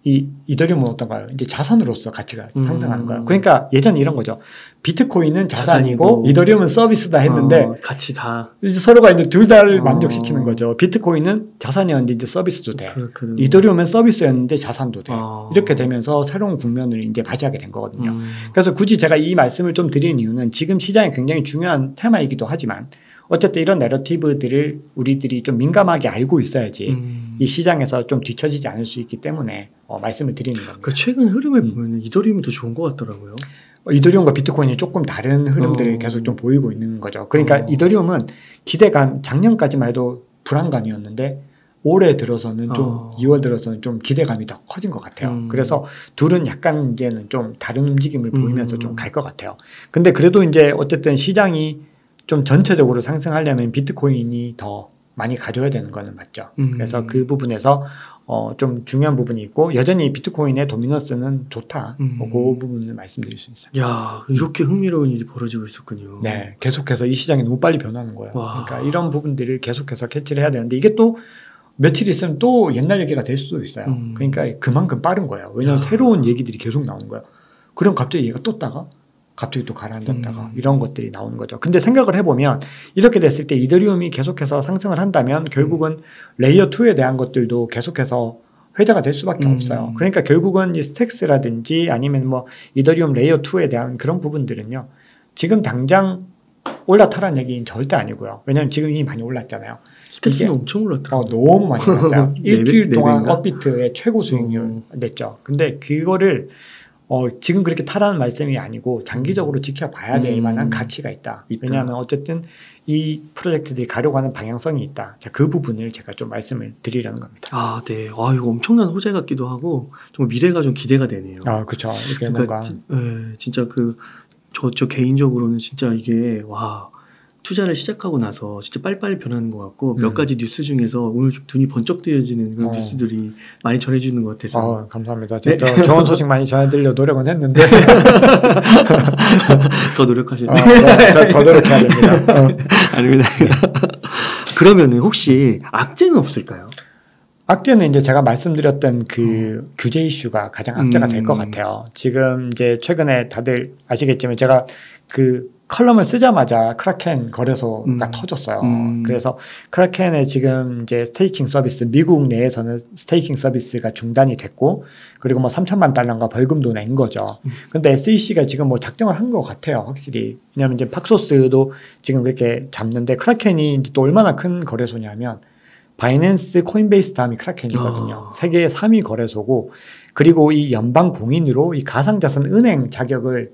이 이더리움은 어떤가요? 이제 자산으로서 가치가 상승하는 거예요. 그러니까 예전에 이런 거죠. 비트코인은 자산이고 이더리움은 서비스다 했는데 같이 다 이제 서로가 이제 둘 다를 만족시키는 거죠. 비트코인은 자산이었는데 이제 서비스도 돼. 그렇거든요. 이더리움은 서비스였는데 자산도 돼. 이렇게 되면서 새로운 국면을 이제 맞이하게 된 거거든요. 그래서 굳이 제가 이 말씀을 좀 드린 이유는 지금 시장에 굉장히 중요한 테마이기도 하지만 어쨌든 이런 내러티브들을 우리들이 좀 민감하게 알고 있어야지 이 시장에서 좀 뒤처지지 않을 수 있기 때문에 말씀을 드리는 겁니다. 그 최근 흐름을 보면 이더리움이 더 좋은 것 같더라고요. 이더리움과 비트코인이 조금 다른 흐름들을 계속 좀 보이고 있는 거죠. 그러니까 이더리움은 기대감, 작년까지만 해도 불안감이었는데 올해 들어서는 좀 2월 들어서는 좀 기대감이 더 커진 것 같아요. 그래서 둘은 약간 이제는 좀 다른 움직임을 보이면서 좀 갈 것 같아요. 근데 그래도 이제 어쨌든 시장이 좀 전체적으로 상승하려면 비트코인이 더 많이 가져야 되는 거는 맞죠. 그래서 그 부분에서 좀 중요한 부분이 있고 여전히 비트코인의 도미넌스는 좋다. 그 부분을 말씀드릴 수 있어요. 야, 이렇게 흥미로운 일이 벌어지고 있었군요. 네, 계속해서 이 시장이 너무 빨리 변하는 거예요. 그러니까 이런 부분들을 계속해서 캐치를 해야 되는데 이게 또 며칠 있으면 또 옛날 얘기가 될 수도 있어요. 그러니까 그만큼 빠른 거예요. 왜냐하면 새로운 얘기들이 계속 나오는 거예요. 그럼 갑자기 얘가 떴다가 갑자기 또 가라앉았다가 이런 것들이 나오는 거죠. 근데 생각을 해보면 이렇게 됐을 때 이더리움이 계속해서 상승을 한다면 결국은 레이어 2에 대한 것들도 계속해서 회자가 될 수밖에 없어요. 그러니까 결국은 이 스택스라든지 아니면 뭐 이더리움 레이어 2에 대한 그런 부분들은요. 지금 당장 올라타라는 얘기는 절대 아니고요. 왜냐하면 지금 이미 많이 올랐잖아요. 스택스는 엄청 올랐더라고요. 너무 많이 올랐어요. 일주일 동안 4배인가? 업비트의 최고 수익률 냈죠. 근데 그거를 지금 그렇게 타라는 말씀이 아니고 장기적으로 지켜봐야 될 만한 가치가 있다. 왜냐하면 어쨌든 이 프로젝트들이 가려고 하는 방향성이 있다. 자, 그 부분을 제가 좀 말씀을 드리려는 겁니다. 아, 네. 아, 이거 엄청난 호재 같기도 하고 정말 미래가 좀 기대가 되네요. 아, 그렇죠. 이게 그러니까 뭔가 진짜 저 개인적으로는 진짜 이게 와 투자를 시작하고 나서 진짜 빨리빨리 변하는 것 같고 몇 가지 뉴스 중에서 오늘 좀 눈이 번쩍 뜨여지는 그런 뉴스들이 많이 전해주는 것 같아서 감사합니다. 제가 좋은 소식 많이 전해드리려 노력은 했는데 더 노력하셔야 돼요. 더 노력해야 됩니다. 아닙니다. 그러면은 혹시 악재는 없을까요? 악재는 이제 제가 말씀드렸던 그 규제 이슈가 가장 악재가 될 것 같아요. 지금 이제 최근에 다들 아시겠지만 제가 그 컬럼을 쓰자마자 크라켄 거래소가 터졌어요. 그래서 크라켄의 지금 이제 스테이킹 서비스, 미국 내에서는 스테이킹 서비스가 중단이 됐고, 그리고 뭐 3천만 달러인가 벌금도 낸 거죠. 근데 SEC가 지금 뭐 작정을 한 것 같아요, 확실히. 왜냐하면 이제 팍소스도 지금 그렇게 잡는데, 크라켄이 이제 또 얼마나 큰 거래소냐면, 바이낸스, 코인베이스 다음이 크라켄이거든요. 세계 3위 거래소고, 그리고 이 연방 공인으로 이 가상자산 은행 자격을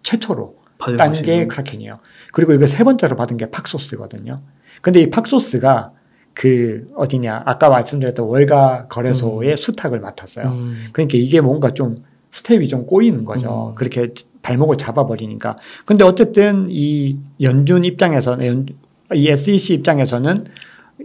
최초로 딴 게 크라켄이에요. 그리고 이거 세 번째로 받은 게 팍소스거든요. 근데 이 팍소스가 그 어디냐, 아까 말씀드렸던 월가 거래소의 수탁을 맡았어요. 그러니까 이게 뭔가 좀 스텝이 좀 꼬이는 거죠. 그렇게 발목을 잡아버리니까. 근데 어쨌든 이 연준 입장에서는, 이 SEC 입장에서는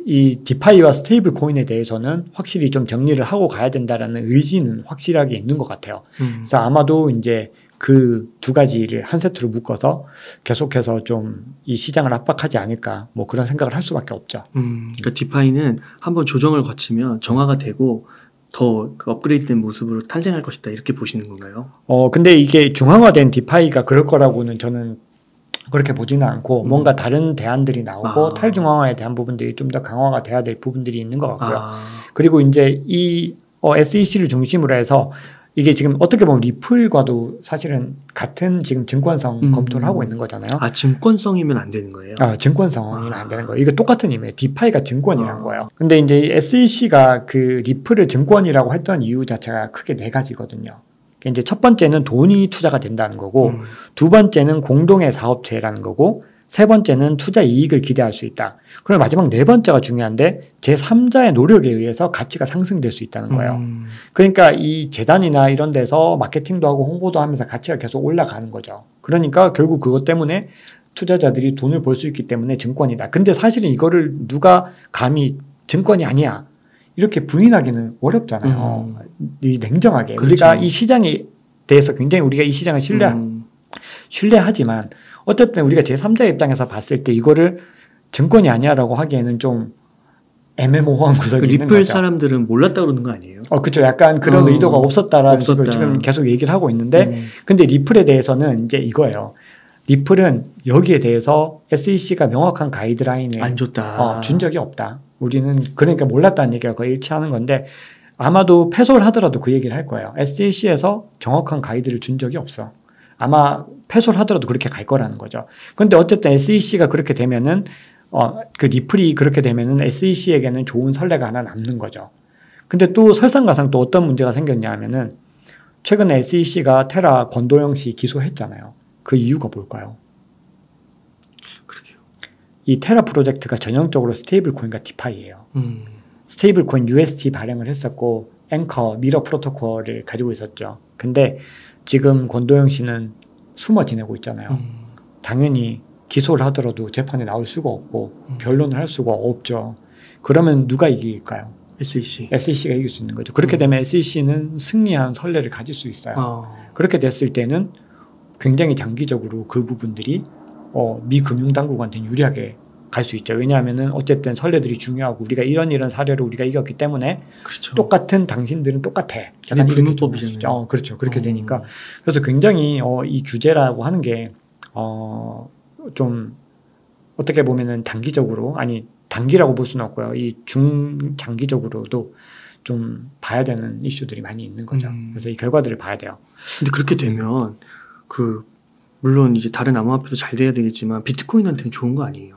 이 디파이와 스테이블 코인에 대해서는 확실히 좀 정리를 하고 가야 된다라는 의지는 확실하게 있는 것 같아요. 그래서 아마도 이제 그 두 가지를 한 세트로 묶어서 계속해서 좀 이 시장을 압박하지 않을까, 뭐 그런 생각을 할 수밖에 없죠. 그러니까 디파이는 한번 조정을 거치면 정화가 되고 더 그 업그레이드된 모습으로 탄생할 것이다, 이렇게 보시는 건가요? 근데 이게 중앙화된 디파이가 그럴 거라고는 저는 그렇게 보지는 않고 뭔가 다른 대안들이 나오고 탈중앙화에 대한 부분들이 좀 더 강화가 돼야 될 부분들이 있는 것 같고요. 그리고 이제 이 SEC를 중심으로 해서 이게 지금 어떻게 보면 리플과도 사실은 같은 지금 증권성 검토를 하고 있는 거잖아요. 아, 증권성이면 안 되는 거예요? 증권성이면 안 되는 거예요. 이거 똑같은 의미예요. 디파이가 증권이란 거예요. 근데 이제 SEC가 그 리플을 증권이라고 했던 이유 자체가 크게 네 가지거든요. 이제 첫 번째는 돈이 투자가 된다는 거고, 두 번째는 공동의 사업체라는 거고, 세 번째는 투자 이익을 기대할 수 있다. 그리고 마지막 네 번째가 중요한데 제3자의 노력에 의해서 가치가 상승될 수 있다는 거예요. 그러니까 이 재단이나 이런 데서 마케팅도 하고 홍보도 하면서 가치가 계속 올라가는 거죠. 그러니까 결국 그것 때문에 투자자들이 돈을 벌 수 있기 때문에 증권이다. 근데 사실은 이거를 누가 감히 증권이 아니야 이렇게 부인하기는 어렵잖아요. 이 냉정하게. 그렇죠. 우리가 이 시장에 대해서 굉장히 우리가 이 시장을 신뢰하지만 어쨌든 우리가 제3자 입장에서 봤을 때 이거를 증권이 아니야라고 하기에는 좀 애매모호한 구석이 있는 거죠. 리플 사람들은 몰랐다 그러는 거 아니에요? 그렇죠. 약간 그런 의도가 없었다라는 식으로 지금 계속 얘기를 하고 있는데 근데 리플에 대해서는 이제 이거예요. 리플은 여기에 대해서 SEC가 명확한 가이드라인을 안 줬다. 준 적이 없다. 우리는 그러니까 몰랐다는 얘기가 거의 일치하는 건데 아마도 패소를 하더라도 그 얘기를 할 거예요. SEC에서 정확한 가이드를 준 적이 없어. 아마 패소를 하더라도 그렇게 갈 거라는 거죠. 그런데 어쨌든 SEC가 그렇게 되면은 그 리플이 그렇게 되면은 SEC에게는 좋은 선례가 하나 남는 거죠. 근데 또 설상가상 또 어떤 문제가 생겼냐 하면은 최근에 SEC가 테라 권도영 씨 기소했잖아요. 그 이유가 뭘까요? 그러게요. 이 테라 프로젝트가 전형적으로 스테이블 코인과 디파이예요. 스테이블 코인 UST 발행을 했었고 앵커 미러 프로토콜을 가지고 있었죠. 근데 지금 권도영 씨는 숨어 지내고 있잖아요. 당연히 기소를 하더라도 재판에 나올 수가 없고 변론을 할 수가 없죠. 그러면 누가 이길까요? SEC가 이길 수 있는 거죠. 그렇게 되면 SEC는 승리한 선례를 가질 수 있어요. 그렇게 됐을 때는 굉장히 장기적으로 그 부분들이 미 금융당국한테는 유리하게 갈 수 있죠. 왜냐하면은 어쨌든 선례들이 중요하고 우리가 이런 사례로 우리가 이겼기 때문에 그렇죠. 똑같은 당신들은 똑같아. 약간 불문법이잖아요. 그렇죠. 그렇게 되니까 그래서 굉장히 이 규제라고 하는 게 좀 어떻게 보면은 단기적으로 단기라고 볼 수는 없고요. 이 중장기적으로도 좀 봐야 되는 이슈들이 많이 있는 거죠. 그래서 이 결과들을 봐야 돼요. 근데 그렇게 되면 물론 이제 다른 암호화폐도 잘 돼야 되겠지만 비트코인한테는 좋은 거 아니에요?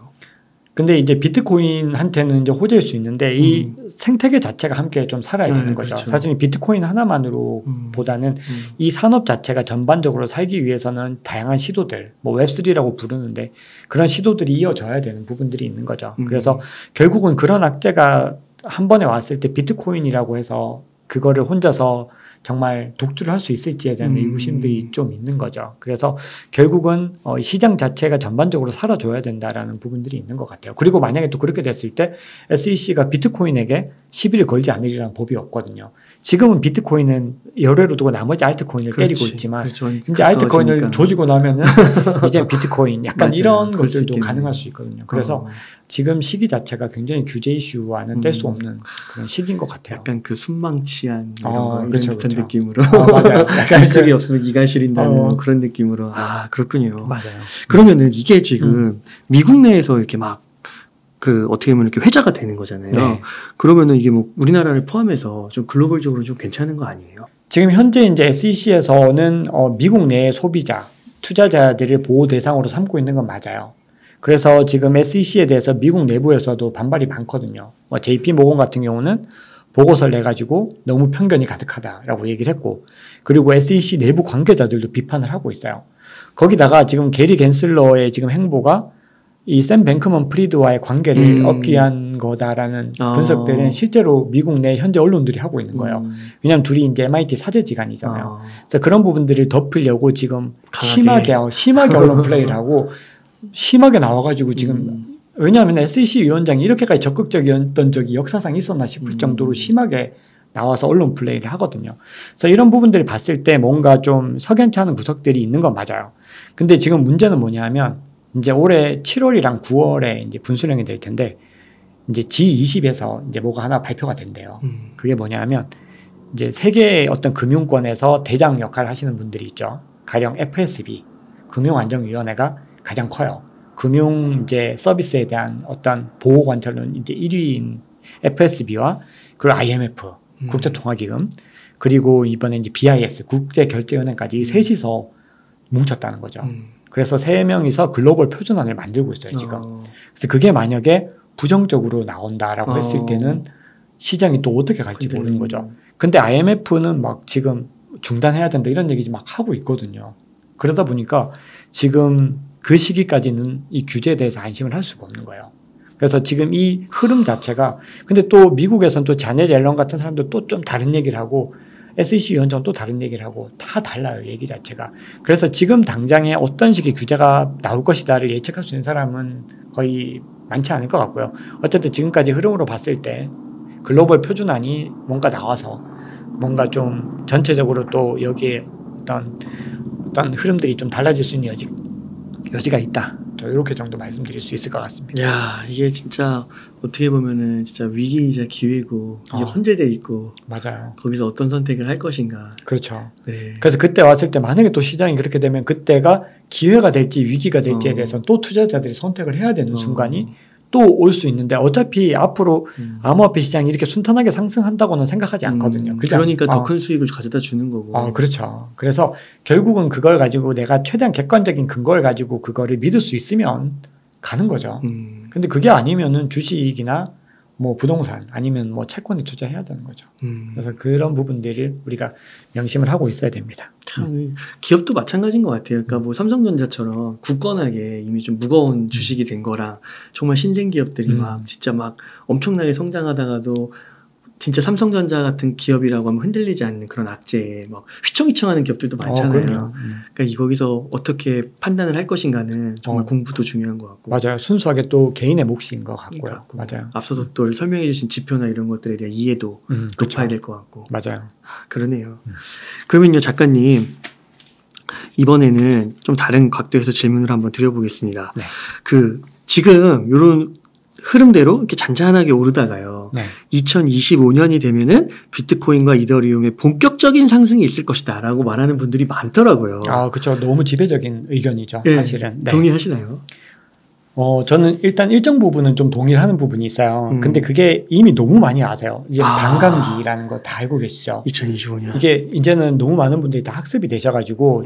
근데 이제 비트코인한테는 이제 호재일 수 있는데 이 생태계 자체가 함께 좀 살아야 되는 거죠. 그렇죠. 사실 비트코인 하나만으로 보다는 이 산업 자체가 전반적으로 살기 위해서는 다양한 시도들, 뭐 웹3라고 부르는데 그런 시도들이 이어져야 되는 부분들이 있는 거죠. 그래서 결국은 그런 악재가 한 번에 왔을 때 비트코인이라고 해서 그거를 혼자서 정말 독주를 할 수 있을지에 대한 의구심들이 좀 있는 거죠. 그래서 결국은 시장 자체가 전반적으로 살아줘야 된다라는 부분들이 있는 것 같아요. 그리고 만약에 또 그렇게 됐을 때 SEC가 비트코인에게 시비를 걸지 않으리라는 법이 없거든요. 지금은 비트코인은 열애로 두고 나머지 알트코인을 때리고 있지만 이제 알트코인을 조지고 나면은 이제 비트코인 약간 이런 것들도 가능할 수 있거든요. 그래서 지금 시기 자체가 굉장히 규제 이슈와는 뗄 수 없는 그런 시기인 것 같아요. 약간 그 순망치한 이런 거 그렇죠, 듯한 그렇죠. 느낌으로 맞아요. 입술이 없으면 이가 시린다는 그런 느낌으로. 그렇군요. 맞아요. 그러면은 이게 지금 미국 내에서 이렇게 막 어떻게 보면 이렇게 회자가 되는 거잖아요. 네. 그러면은 이게 뭐 우리나라를 포함해서 좀 글로벌적으로 좀 괜찮은 거 아니에요? 지금 현재 이제 SEC에서는 미국 내의 소비자, 투자자들을 보호 대상으로 삼고 있는 건 맞아요. 그래서 지금 SEC에 대해서 미국 내부에서도 반발이 많거든요. JP 모건 같은 경우는 보고서를 내가지고 너무 편견이 가득하다라고 얘기를 했고, 그리고 SEC 내부 관계자들도 비판을 하고 있어요. 거기다가 지금 게리 갠슬러의 지금 행보가 이 샘 뱅크먼 프리드와의 관계를 얻기 위한 거다라는 분석들은 실제로 미국 내 현재 언론들이 하고 있는 거예요. 왜냐하면 둘이 이제 MIT 사제지간이잖아요. 그래서 그런 부분들을 덮으려고 지금 심하게 언론 플레이를 하고 심하게 나와가지고 지금 왜냐하면 SEC 위원장이 이렇게까지 적극적이었던 적이 역사상 있었나 싶을 정도로 심하게 나와서 언론 플레이를 하거든요. 그래서 이런 부분들을 봤을 때 뭔가 좀 석연치 않은 구석들이 있는 건 맞아요. 근데 지금 문제는 뭐냐면 이제 올해 7월이랑 9월에 이제 분수령이 될 텐데 이제 G20에서 이제 뭐가 하나 발표가 된대요. 그게 뭐냐면 이제 세계의 어떤 금융권에서 대장 역할을 하시는 분들이 있죠. 가령 FSB, 금융안정위원회가 가장 커요. 금융 이제 서비스에 대한 어떤 보호 관찰은 이제 1위인 FSB와 그리고 IMF, 국제통화기금, 그리고 이번에 이제 BIS, 국제결제은행까지 셋이서 뭉쳤다는 거죠. 그래서 세 명이서 글로벌 표준안을 만들고 있어요, 지금. 그래서 그게 만약에 부정적으로 나온다라고 했을 때는 시장이 또 어떻게 갈지 모르는 거죠. 근데 IMF는 막 지금 중단해야 된다 이런 얘기 막 하고 있거든요. 그러다 보니까 지금 그 시기까지는 이 규제에 대해서 안심을 할 수가 없는 거예요. 그래서 지금 이 흐름 자체가 근데 또 미국에서는 또 자넷 옐런 같은 사람도 또 좀 다른 얘기를 하고 SEC 위원장은 또 다른 얘기를 하고 다 달라요, 얘기 자체가. 그래서 지금 당장에 어떤 식의 규제가 나올 것이다를 예측할 수 있는 사람은 거의 많지 않을 것 같고요. 어쨌든 지금까지 흐름으로 봤을 때 글로벌 표준안이 뭔가 나와서 뭔가 좀 전체적으로 또 여기에 어떤 흐름들이 좀 달라질 수 있는 여지가 있다. 이렇게 정도 말씀드릴 수 있을 것 같습니다. 야, 이게 진짜 어떻게 보면은 진짜 위기이자 기회고 이게 혼재돼 있고 맞아요. 거기서 어떤 선택을 할 것인가. 그렇죠. 네. 그래서 그때 왔을 때 만약에 또 시장이 그렇게 되면 그때가 기회가 될지 위기가 될지에 대해서는 또 투자자들이 선택을 해야 되는 순간이 또 올 수 있는데 어차피 앞으로 암호화폐 시장이 이렇게 순탄하게 상승한다고는 생각하지 않거든요. 그러니까 더 큰 수익을 가져다 주는 거고. 그렇죠. 그래서 결국은 그걸 가지고 내가 최대한 객관적인 근거를 가지고 그거를 믿을 수 있으면 가는 거죠. 근데 그게 아니면은 주식이나 뭐 부동산 아니면 뭐 채권에 투자해야 되는 거죠. 그래서 그런 부분들을 우리가 명심을 하고 있어야 됩니다. 참 기업도 마찬가지인 것 같아요. 그러니까 뭐 삼성전자처럼 굳건하게 이미 좀 무거운 주식이 된 거랑 정말 신생 기업들이 막 진짜 막 엄청나게 성장하다가도 진짜 삼성전자 같은 기업이라고 하면 흔들리지 않는 그런 악재에 막 휘청휘청하는 기업들도 많잖아요. 그러니까 거기서 어떻게 판단을 할 것인가는 정말 공부도 중요한 것 같고. 맞아요. 순수하게 또 개인의 몫인 것 같고요. 맞아요. 앞서서 또 설명해 주신 지표나 이런 것들에 대한 이해도 높아야 될 것 같고. 맞아요. 그러네요. 그러면요, 작가님. 이번에는 좀 다른 각도에서 질문을 한번 드려보겠습니다. 네. 지금 이런 흐름대로 이렇게 잔잔하게 오르다가요. 네. 2025년이 되면은 비트코인과 이더리움의 본격적인 상승이 있을 것이다라고 말하는 분들이 많더라고요. 그렇죠. 너무 지배적인 의견이죠. 네. 사실은. 네. 동의하시나요? 저는 일단 일정 부분은 좀 동일하는 부분이 있어요. 근데 그게 이미 너무 많이 아세요. 이제 반감기라는 거 다 알고 계시죠? 2025년. 이게 이제는 너무 많은 분들이 다 학습이 되셔가지고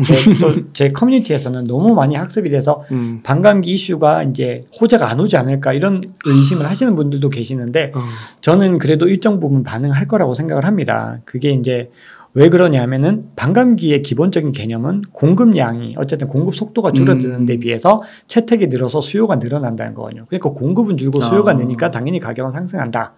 제 커뮤니티에서는 너무 많이 학습이 돼서 반감기 이슈가 이제 호재가 안 오지 않을까 이런 의심을 하시는 분들도 계시는데 저는 그래도 일정 부분 반응할 거라고 생각을 합니다. 그게 이제 왜 그러냐면은 반감기의 기본적인 개념은 공급량이 어쨌든 공급 속도가 줄어드는 데 비해서 채택이 늘어서 수요가 늘어난다는 거거든요. 그러니까 공급은 줄고 수요가 느니까 당연히 가격은 상승한다.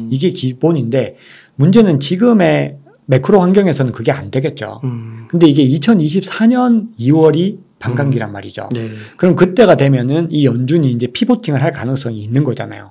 이게 기본인데 문제는 지금의 매크로 환경에서는 그게 안 되겠죠. 근데 이게 2024년 2월이 반감기란 말이죠. 네. 그럼 그때가 되면은 이 연준이 이제 피보팅을 할 가능성이 있는 거잖아요.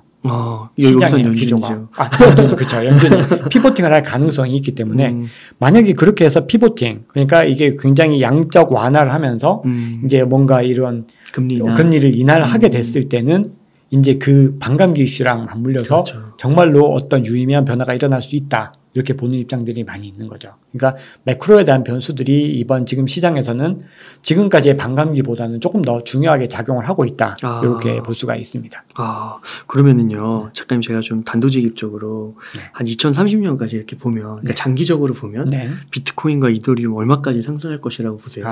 시장의 구조가. 연준이, 그렇죠. 연준이 피보팅을 할 가능성이 있기 때문에 만약에 그렇게 해서 피보팅, 그러니까 이게 굉장히 양적 완화를 하면서 이제 뭔가 이런 금리를 인하를 하게 됐을 때는 이제 그 반감기 이슈랑 맞물려서 그렇죠. 정말로 어떤 유의미한 변화가 일어날 수 있다. 이렇게 보는 입장들이 많이 있는 거죠. 그러니까 매크로에 대한 변수들이 이번 지금 시장에서는 지금까지의 반감기보다는 조금 더 중요하게 작용을 하고 있다. 이렇게 볼 수가 있습니다. 그러면은요, 작가님 제가 좀 단도직입적으로 한 2030년까지 이렇게 보면, 그러니까 장기적으로 보면 비트코인과 이더리움 얼마까지 상승할 것이라고 보세요?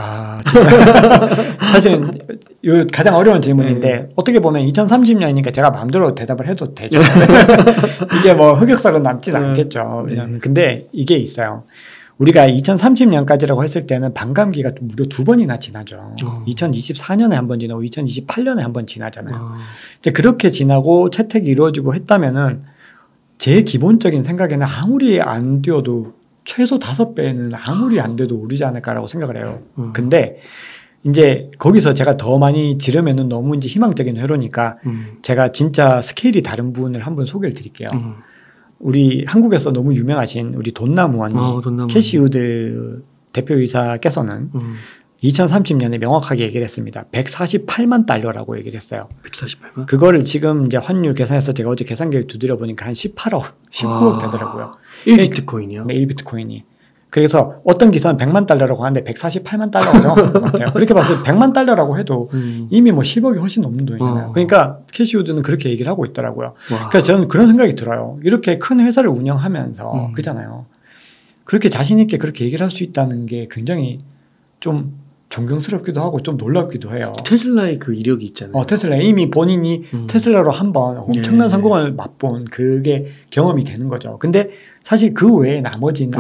사실은 요 가장 어려운 질문인데 어떻게 보면 2030년이니까 제가 마음대로 대답을 해도 되죠. 이게 뭐 흑역사로 남진 않겠죠. 근데 이게 있어요. 우리가 2030년까지라고 했을 때는 반감기가 무려 2번이나 지나죠. 2024년에 한 번 지나고 2028년에 한 번 지나잖아요. 이제 그렇게 지나고 채택이 이루어지고 했다면은 제 기본적인 생각에는 아무리 안 뛰어도 최소 5배는 아무리 안 돼도 오르지 않을까라고 생각을 해요. 근데 이제 거기서 제가 더 많이 지르면은 너무 이제 희망적인 회로니까 제가 진짜 스케일이 다른 분을 한번 소개를 드릴게요. 우리 한국에서 너무 유명하신 우리 돈나무 언니, 캐시 우드 대표이사께서는 2030년에 명확하게 얘기를 했습니다. 148만 달러라고 얘기를 했어요. 148만? 그거를 지금 이제 환율 계산해서 제가 어제 계산기를 두드려 보니까 한 18억, 19억 되더라고요. 1비트코인이요? 네, 1비트코인이. 그래서 어떤 기사는 100만 달러라고 하는데 148만 달러죠. 그렇게 봐서 100만 달러라고 해도 이미 뭐 10억이 훨씬 넘는 돈이잖아요. 그러니까 캐시우드는 그렇게 얘기를 하고 있더라고요. 그래서 저는 그런 생각이 들어요. 이렇게 큰 회사를 운영하면서 그잖아요. 그렇게 자신 있게 그렇게 얘기를 할 수 있다는 게 굉장히 좀 존경스럽기도 하고 좀 놀랍기도 해요. 테슬라의 그 이력이 있잖아요. 테슬라 이미 본인이 테슬라로 한번 엄청난 성공을 맛본 그게 경험이 되는 거죠. 근데 사실 그 외에 나머지는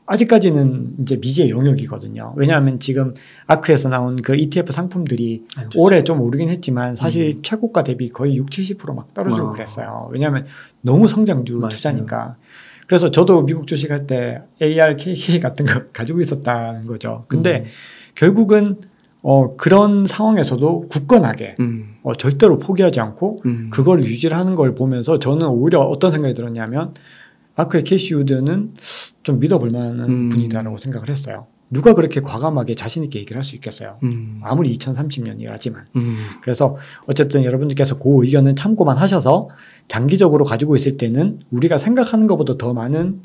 아직까지는 이제 미지의 영역이거든요. 왜냐하면 지금 아크에서 나온 그 ETF 상품들이 올해 좀 오르긴 했지만 사실 최고가 대비 거의 60-70% 막 떨어지고 그랬어요. 왜냐하면 너무 성장주 투자니까. 그래서 저도 미국 주식할 때 ARKK 같은 거 가지고 있었다는 거죠. 근데 결국은 그런 상황에서도 굳건하게 절대로 포기하지 않고 그걸 유지를 하는 걸 보면서 저는 오히려 어떤 생각이 들었냐면 아크의 캐시우드는 좀 믿어볼 만한 분이다라고 생각을 했어요. 누가 그렇게 과감하게 자신 있게 얘기를 할 수 있겠어요. 아무리 2030년이라지만. 그래서 어쨌든 여러분들께서 그 의견은 참고만 하셔서 장기적으로 가지고 있을 때는 우리가 생각하는 것보다 더 많은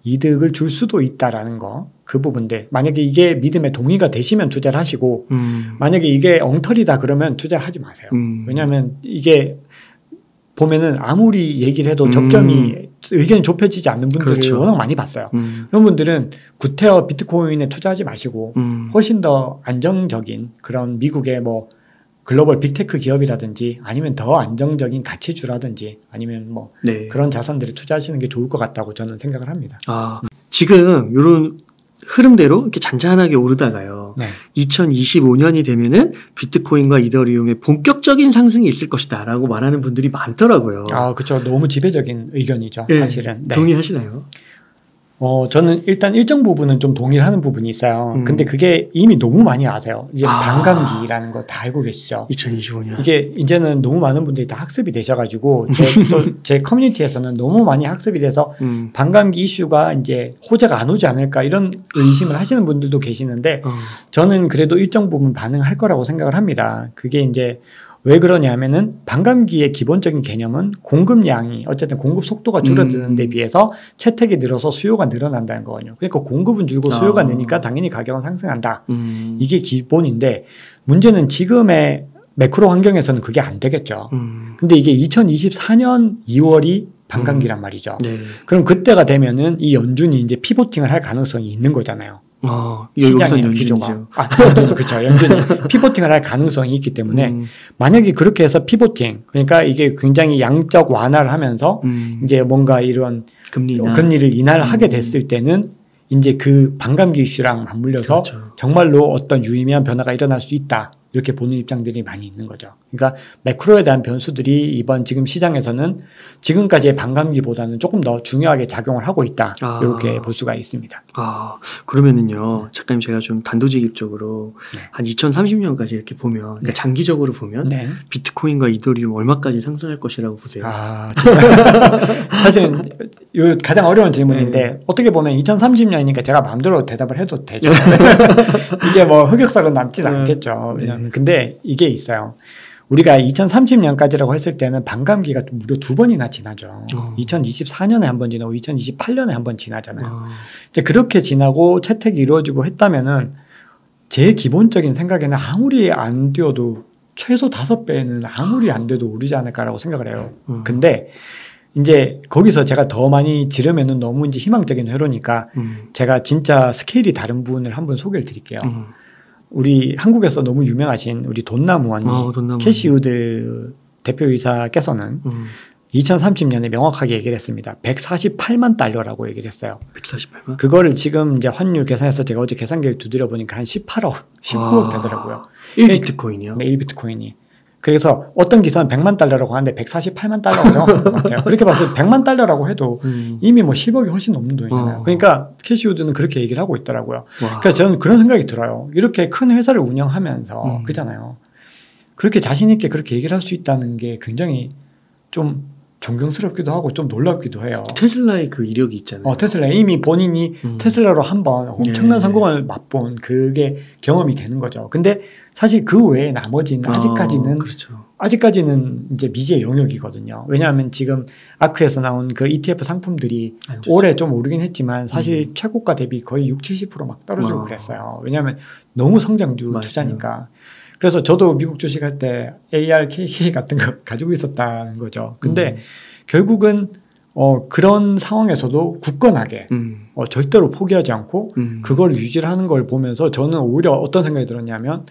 이득을 줄 수도 있다라는 거, 그 부분들. 만약에 이게 믿음에 동의가 되시면 투자를 하시고 만약에 이게 엉터리다 그러면 투자를 하지 마세요. 왜냐하면 이게 보면은 아무리 얘기를 해도 접점이 의견이 좁혀지지 않는 분들을 워낙 많이 봤어요. 그런 분들은 구태여 비트코인에 투자하지 마시고 훨씬 더 안정적인 그런 미국의 뭐 글로벌 빅테크 기업이라든지 아니면 더 안정적인 가치주라든지 아니면 뭐 그런 자산들에 투자하시는 게 좋을 것 같다고 저는 생각을 합니다. 지금 이런 흐름대로 이렇게 잔잔하게 오르다가요. 2025년이 되면은 비트코인과 이더리움의 본격적인 상승이 있을 것이다라고 말하는 분들이 많더라고요. 그렇죠. 너무 지배적인 의견이죠. 사실은. 동의하시나요? 저는 일단 일정 부분은 좀 동일하는 부분이 있어요. 근데 그게 이미 너무 많이 아세요. 이제 반감기라는 거 다 알고 계시죠? 2025년. 이게 이제는 너무 많은 분들이 다 학습이 되셔가지고 제 커뮤니티에서는 너무 많이 학습이 돼서 반감기 이슈가 이제 호재가 안 오지 않을까 이런 의심을 하시는 분들도 계시는데 저는 그래도 일정 부분 반응할 거라고 생각을 합니다. 그게 이제 왜 그러냐면은 반감기의 기본적인 개념은 공급량이 어쨌든 공급 속도가 줄어드는 데 비해서 채택이 늘어서 수요가 늘어난다는 거거든요. 그러니까 공급은 줄고 수요가 느니까 당연히 가격은 상승한다. 이게 기본인데 문제는 지금의 매크로 환경에서는 그게 안 되겠죠. 근데 이게 2024년 2월이 반감기란 말이죠. 네. 그럼 그때가 되면은 이 연준이 이제 피보팅을 할 가능성이 있는 거잖아요. 시장의 기조가. 연준이, 그렇죠. 연준이 피보팅을 할 가능성이 있기 때문에 만약에 그렇게 해서 피보팅, 그러니까 이게 굉장히 양적 완화를 하면서 이제 뭔가 이런 금리를 인하를 하게 됐을 때는 이제 그 반감기 이슈랑 맞물려서 그렇죠. 정말로 어떤 유의미한 변화가 일어날 수 있다. 이렇게 보는 입장들이 많이 있는 거죠. 그러니까 매크로에 대한 변수들이 이번 지금 시장에서는 지금까지의 반감기보다는 조금 더 중요하게 작용을 하고 있다. 이렇게 볼 수가 있습니다. 그러면은요, 작가님 제가 좀 단도직입적으로 네. 한 2030년까지 이렇게 보면, 그러니까 장기적으로 보면 네. 비트코인과 이더리움 얼마까지 상승할 것이라고 보세요? 사실은 이 가장 어려운 질문인데 네. 어떻게 보면 2030년이니까 제가 마음대로 대답을 해도 되죠. 이게 뭐 흑역사로 남지는 않겠죠. 왜냐하면 근데 이게 있어요. 우리가 2030년까지라고 했을 때는 반감기가 무려 2번이나 지나죠. 2024년에 한 번 지나고 2028년에 한 번 지나잖아요. 이제 그렇게 지나고 채택이 이루어지고 했다면은 제 기본적인 생각에는 아무리 안 뛰어도 최소 5배는 아무리 안 돼도 오르지 않을까라고 생각을 해요. 근데 이제 거기서 제가 더 많이 지르면은 너무 이제 희망적인 회로니까 제가 진짜 스케일이 다른 부분을 한번 소개를 드릴게요. 우리 한국에서 너무 유명하신 우리 돈나무 언니, 캐시우드 대표이사께서는 2030년에 명확하게 얘기를 했습니다. 148만 달러라고 얘기를 했어요. 148만? 그거를 지금 이제 환율 계산해서 제가 어제 계산기를 두드려 보니까 한 18억, 19억 되더라고요. 1비트코인이요? 네, 1비트코인이. 그래서 어떤 기사는 100만 달러라고 하는데 148만 달러가 정확한 것 같아요. 그렇게 봐서 100만 달러라고 해도 이미 뭐 10억이 훨씬 넘는 돈이잖아요. 그러니까 캐시우드는 그렇게 얘기를 하고 있더라고요. 그래서 저는 그런 생각이 들어요. 이렇게 큰 회사를 운영하면서 그잖아요. 그렇게 자신 있게 그렇게 얘기를 할 수 있다는 게 굉장히 좀 존경스럽기도 하고 좀 놀랍기도 해요. 테슬라의 그 이력이 있잖아요. 테슬라 이미 본인이 테슬라로 한번 엄청난 성공을 맛본 그게 경험이 되는 거죠. 근데 사실 그 외에 나머지는 아직까지는 그렇죠. 아직까지는 이제 미지의 영역이거든요. 왜냐하면 지금 아크에서 나온 그 ETF 상품들이 올해 좀 오르긴 했지만 사실 최고가 대비 거의 60, 70% 막 떨어지고 그랬어요. 왜냐하면 너무 성장주 맞아요. 투자니까. 그래서 저도 미국 주식할 때 ARKK 같은 거 가지고 있었다는 거죠. 근데 결국은 그런 상황에서도 굳건하게 절대로 포기하지 않고 그걸 유지를 하는 걸 보면서 저는 오히려 어떤 생각이 들었냐면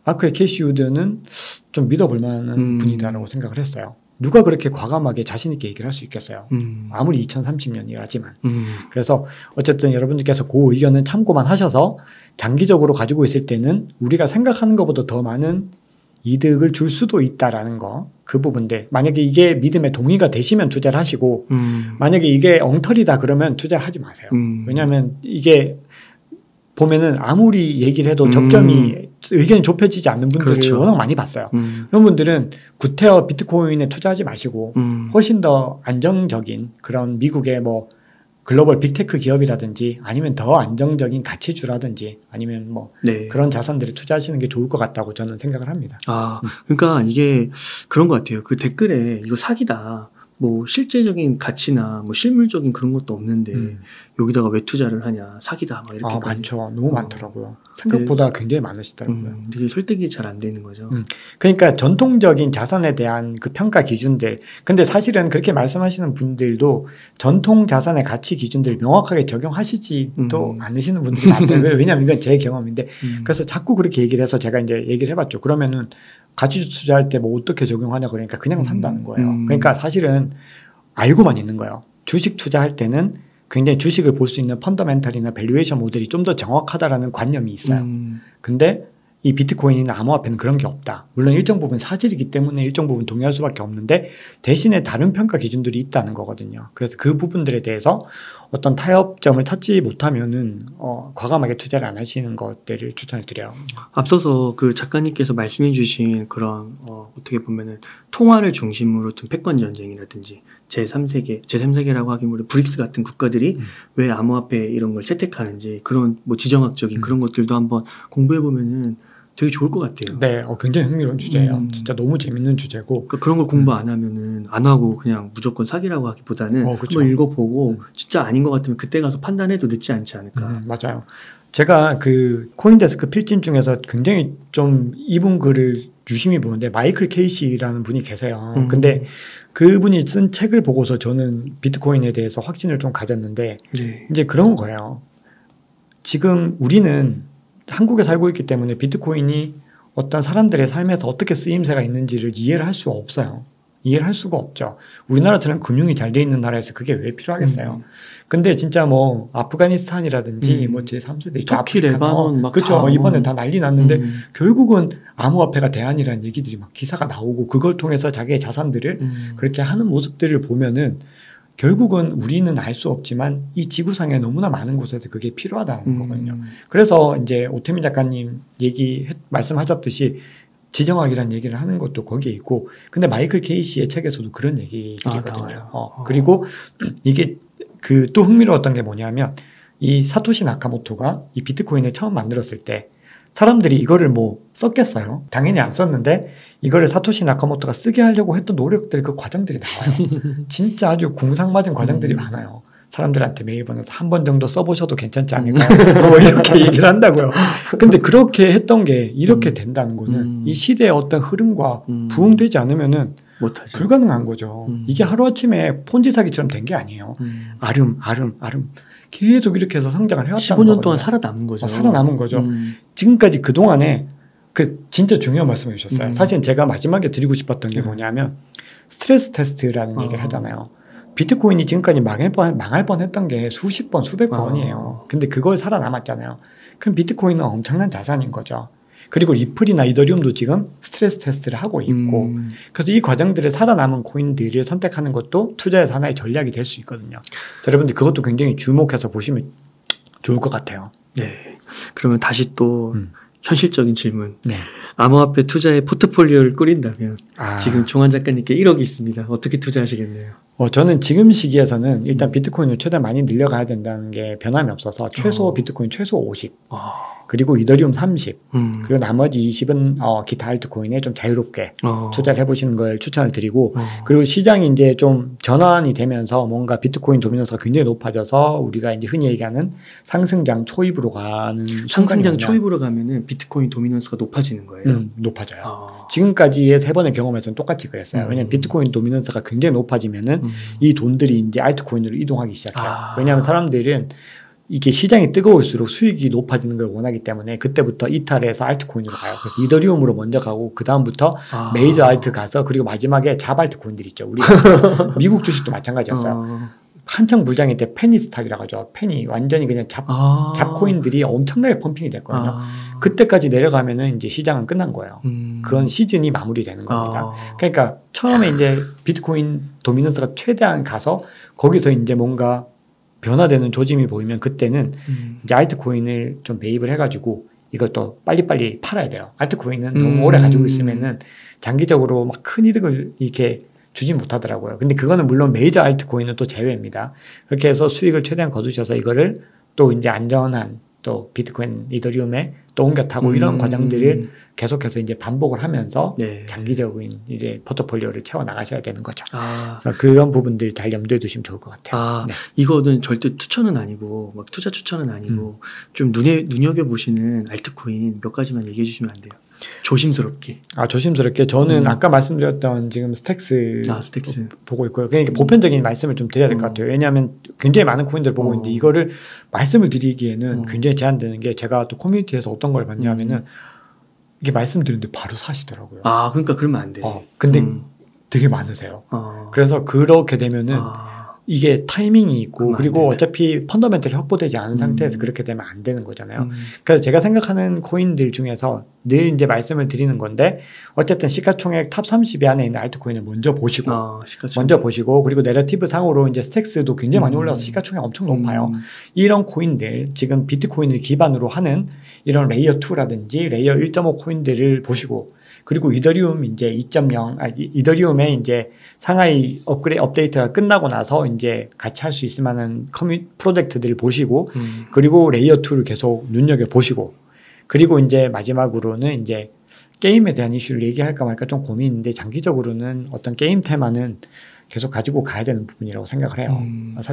아크의 캐시우드는 좀 믿어볼 만한 분이다라고 생각을 했어요. 누가 그렇게 과감하게 자신 있게 얘기를 할 수 있겠어요. 아무리 2030년이라지만. 그래서 어쨌든 여러분들께서 그 의견은 참고만 하셔서 장기적으로 가지고 있을 때는 우리가 생각하는 것보다 더 많은 이득을 줄 수도 있다라는 거, 그 부분들. 만약에 이게 믿음에 동의가 되시면 투자를 하시고 만약에 이게 엉터리다 그러면 투자를 하지 마세요. 왜냐하면 이게 보면은 아무리 얘기를 해도 접점이 의견이 좁혀지지 않는 분들을 그렇죠. 워낙 많이 봤어요. 그런 분들은 구태여 비트코인에 투자하지 마시고 훨씬 더 안정적인 그런 미국의 뭐 글로벌 빅테크 기업이라든지 아니면 더 안정적인 가치주라든지 아니면 뭐 네. 그런 자산들을 투자하시는 게 좋을 것 같다고 저는 생각을 합니다. 그러니까 이게 그런 것 같아요. 그 댓글에 이거 사기다. 뭐 실제적인 가치나 뭐 실물적인 그런 것도 없는데 여기다가 왜 투자를 하냐 사기다 막 이렇게 많죠. 너무 많더라고요. 생각보다 굉장히 많으시더라고요. 되게 설득이 잘 안 되는 거죠. 그러니까 전통적인 자산에 대한 그 평가 기준들, 근데 사실은 그렇게 말씀하시는 분들도 전통 자산의 가치 기준들을 명확하게 적용하시지도 않으시는 분들이 많아요. 왜냐하면 이건 제 경험인데 그래서 자꾸 그렇게 얘기를 해서 제가 이제 얘기를 해봤죠. 그러면은 가치 투자할 때 뭐 어떻게 적용하냐 그러니까 그냥 산다는 거예요. 그러니까 사실은 알고만 있는 거예요. 주식 투자할 때는 굉장히 주식을 볼 수 있는 펀더멘털이나 밸류에이션 모델이 좀 더 정확하다라는 관념이 있어요. 근데 이 비트코인이나 암호화폐는 그런 게 없다. 물론 일정 부분 사실이기 때문에 일정 부분 동의할 수밖에 없는데 대신에 다른 평가 기준들이 있다는 거거든요. 그래서 그 부분들에 대해서 어떤 타협점을 찾지 못하면은 과감하게 투자를 안 하시는 것들을 추천을 드려요. 앞서서 그 작가님께서 말씀해 주신 그런 어떻게 보면은 통화를 중심으로 둔 패권 전쟁이라든지 제3세계라고 하긴 뭐래 브릭스 같은 국가들이 왜 암호화폐 이런 걸 채택하는지 그런 뭐 지정학적인 그런 것들도 한번 공부해 보면은 되게 좋을 것 같아요. 네, 굉장히 흥미로운 주제예요. 진짜 너무 재밌는 주제고. 그러니까 그런 걸 공부 안 하면은 안 하고 그냥 무조건 사기라고 하기보다는 한번 읽어보고 진짜 아닌 것 같으면 그때 가서 판단해도 늦지 않지 않을까. 맞아요. 제가 그 코인데스크 필진 중에서 굉장히 좀 이분 글을 유심히 보는데 마이클 케이시라는 분이 계세요. 근데 그분이 쓴 책을 보고서 저는 비트코인에 대해서 확신을 좀 가졌는데 네. 이제 그런 거예요. 지금 우리는 한국에 살고 있기 때문에 비트코인이 어떤 사람들의 삶에서 어떻게 쓰임새가 있는지를 이해를 할 수가 없어요. 이해를 할 수가 없죠. 우리나라처럼 금융이 잘 돼 있는 나라에서 그게 왜 필요하겠어요. 근데 진짜 뭐 아프가니스탄이라든지 뭐 제3세대 터키, 레바논 막 그렇죠. 이번에 다 난리 났는데 결국은 암호화폐가 대안이라는 얘기들이 막 기사가 나오고 그걸 통해서 자기의 자산들을 그렇게 하는 모습들을 보면은 결국은 우리는 알 수 없지만 이 지구상에 너무나 많은 곳에서 그게 필요하다는 거거든요. 그래서 이제 오태민 작가님 말씀하셨듯이 지정학이라는 얘기를 하는 것도 거기에 있고, 근데 마이클 케이시의 책에서도 그런 얘기들이거든요. 그리고 이게 그 또 흥미로웠던 게 뭐냐면 이 사토시 나카모토가 이 비트코인을 처음 만들었을 때 사람들이 이거를 뭐 썼겠어요? 당연히 안 썼는데 이거를 사토시 나카모토가 쓰게 하려고 했던 노력들 그 과정들이 나와요. 진짜 아주 궁상맞은 과정들이 많아요. 사람들한테 메일 보내서 한 번 정도 써보셔도 괜찮지 않을까요? 뭐 이렇게 얘기를 한다고요. 근데 그렇게 했던 게 이렇게 된다는 거는 이 시대의 어떤 흐름과 부응되지 않으면은 못하죠. 불가능한 거죠. 이게 하루아침에 폰지 사기처럼 된 게 아니에요. 아름 계속 이렇게 해서 성장을 해왔다는 15년 거거든요. 동안 살아남은 거죠. 살아남은 거죠. 지금까지 그동안에 그 진짜 중요한 말씀을 해주셨어요. 사실 제가 마지막에 드리고 싶었던 게 뭐냐면 스트레스 테스트라는 얘기를 하잖아요. 비트코인이 지금까지 망할 뻔했던 게 수십 번, 수백 번이에요. 근데 그걸 살아남았잖아요. 그럼 비트코인은 엄청난 자산인 거죠. 그리고 리플이나 이더리움도 지금 스트레스 테스트를 하고 있고 그래서 이 과정들을 살아남은 코인들을 선택하는 것도 투자에서 하나의 전략이 될 수 있거든요. 여러분들 그것도 굉장히 주목해서 보시면 좋을 것 같아요. 네. 그러면 다시 또 현실적인 질문. 네. 암호화폐 투자의 포트폴리오를 꾸린다면 지금 종환 작가님께 1억이 있습니다. 어떻게 투자하시겠네요? 저는 지금 시기에서는 일단 비트코인을 최대한 많이 늘려가야 된다는 게 변함이 없어서 최소 비트코인 최소 50 그리고 이더리움 30 그리고 나머지 20은 기타 알트코인에 좀 자유롭게 투자를 해보시는 걸 추천을 드리고 그리고 시장이 이제 좀 전환이 되면서 뭔가 비트코인 도미넌스가 굉장히 높아져서 우리가 이제 흔히 얘기하는 상승장 초입으로 가는 상승장 초입으로 가면은 비트코인 도미넌스가 높아지는 거예요? 높아져요. 지금까지의 3번의 경험에서는 똑같이 그랬어요. 왜냐하면 비트코인 도미넌스가 굉장히 높아지면은 이 돈들이 이제 알트코인으로 이동하기 시작해요. 왜냐하면 사람들은 이게 시장이 뜨거울수록 수익이 높아지는 걸 원하기 때문에 그때부터 이탈해서 알트코인으로 가요. 그래서 이더리움으로 먼저 가고 그 다음부터 메이저 알트 가서 그리고 마지막에 잡 알트코인들 있죠. 우리가 미국 주식도 마찬가지였어요. 한창 불장일 때 페니 스탁이라고 하죠. 페니 완전히 그냥 잡코인들이 엄청나게 펌핑이 됐거든요. 그때까지 내려가면은 이제 시장은 끝난 거예요. 그건 시즌이 마무리되는 겁니다. 그러니까 처음에 이제 비트코인 도미넌스가 최대한 가서 거기서 이제 뭔가 변화되는 조짐이 보이면 그때는 이제 알트코인을 좀 매입을 해가지고 이걸 또 빨리빨리 팔아야 돼요. 알트코인은 너무 오래 가지고 있으면은 장기적으로 막 큰 이득을 이렇게 주지 못하더라고요. 근데 그거는 물론 메이저 알트코인은 또 제외입니다. 그렇게 해서 수익을 최대한 거두셔서 이거를 또 이제 안전한 또 비트코인, 이더리움에 또 옮겨 타고 이런 과정들을 계속해서 이제 반복을 하면서 장기적인 이제 포트폴리오를 채워 나가셔야 되는 거죠. 그래서 그런 부분들 잘 염두에 두시면 좋을 것 같아요. 이거는 절대 추천은 아니고 막 투자 추천은 아니고 좀 눈여겨 보시는 알트코인 몇 가지만 얘기해 주시면 안 돼요? 조심스럽게. 조심스럽게. 저는 아까 말씀드렸던 지금 스택스 보고 있고요. 그러니까 보편적인 말씀을 좀 드려야 될 것 같아요. 왜냐하면 굉장히 많은 코인들을 보고 있는데 이거를 말씀을 드리기에는 굉장히 제한되는 게 제가 또 커뮤니티에서 어떤 걸 봤냐면은 이게 말씀드리는데 바로 사시더라고요. 그러니까 그러면 안 돼. 근데 되게 많으세요. 그래서 그렇게 되면은 이게 타이밍이 있고 그리고 어차피 펀더멘털이 확보되지 않은 상태에서 그렇게 되면 안 되는 거잖아요. 그래서 제가 생각하는 코인들 중에서 늘 이제 말씀을 드리는 건데 어쨌든 시가총액 탑 30위 안에 있는 알트코인을 먼저 보시고 그리고 내러티브 상으로 이제 스택스도 굉장히 많이 올라서 시가총액 엄청 높아요. 이런 코인들 지금 비트코인을 기반으로 하는 이런 레이어 2라든지 레이어 1.5 코인들을 보시고 그리고 이더리움 이제 2.0 이더리움의 이제 상하이 업데이트가 끝나고 나서 이제 같이 할 수 있을 만한 프로젝트들을 보시고 그리고 레이어 2를 계속 눈여겨 보시고 그리고 이제 마지막으로는 이제 게임에 대한 이슈를 얘기할까 말까 좀 고민인데 장기적으로는 어떤 게임 테마는 계속 가지고 가야 되는 부분이라고 생각을 해요.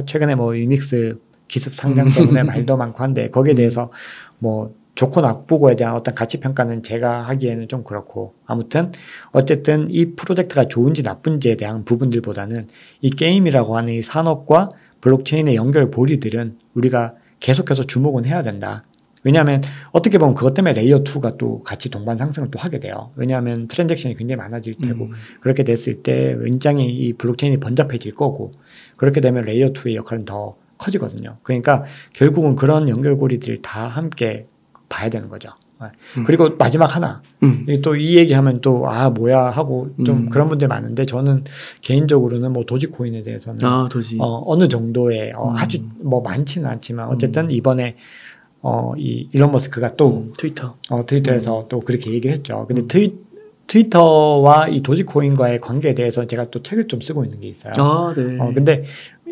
최근에 뭐 유믹스 기습 상장 때문에 말도 많고 한데 거기에 대해서 뭐 좋고 나쁘고에 대한 어떤 가치 평가는 제가 하기에는 좀 그렇고 아무튼 어쨌든 이 프로젝트가 좋은지 나쁜지에 대한 부분들보다는 이 게임이라고 하는 이 산업과 블록체인의 연결고리들은 우리가 계속해서 주목은 해야 된다. 왜냐하면 어떻게 보면 그것 때문에 레이어 2가 또 같이 동반 상승을 또 하게 돼요. 왜냐하면 트랜잭션이 굉장히 많아질 테고 그렇게 됐을 때 굉장히 이 블록체인이 번잡해질 거고 그렇게 되면 레이어 2의 역할은 더 커지거든요. 그러니까 결국은 그런 연결고리들을 다 함께 봐야 되는 거죠. 그리고 마지막 하나 또 이 얘기하면 또 뭐야 하고 좀 그런 분들 많은데 저는 개인적으로는 뭐 도지코인에 대해서는 도지. 어느 정도의 아주 뭐 많지는 않지만 어쨌든 이번에 이 일론 머스크가 또 트위터에서 또 그렇게 얘기를 했죠. 근데 트위터와 이 도지코인과의 관계에 대해서 제가 또 책을 좀 쓰고 있는 게 있어요. 네. 근데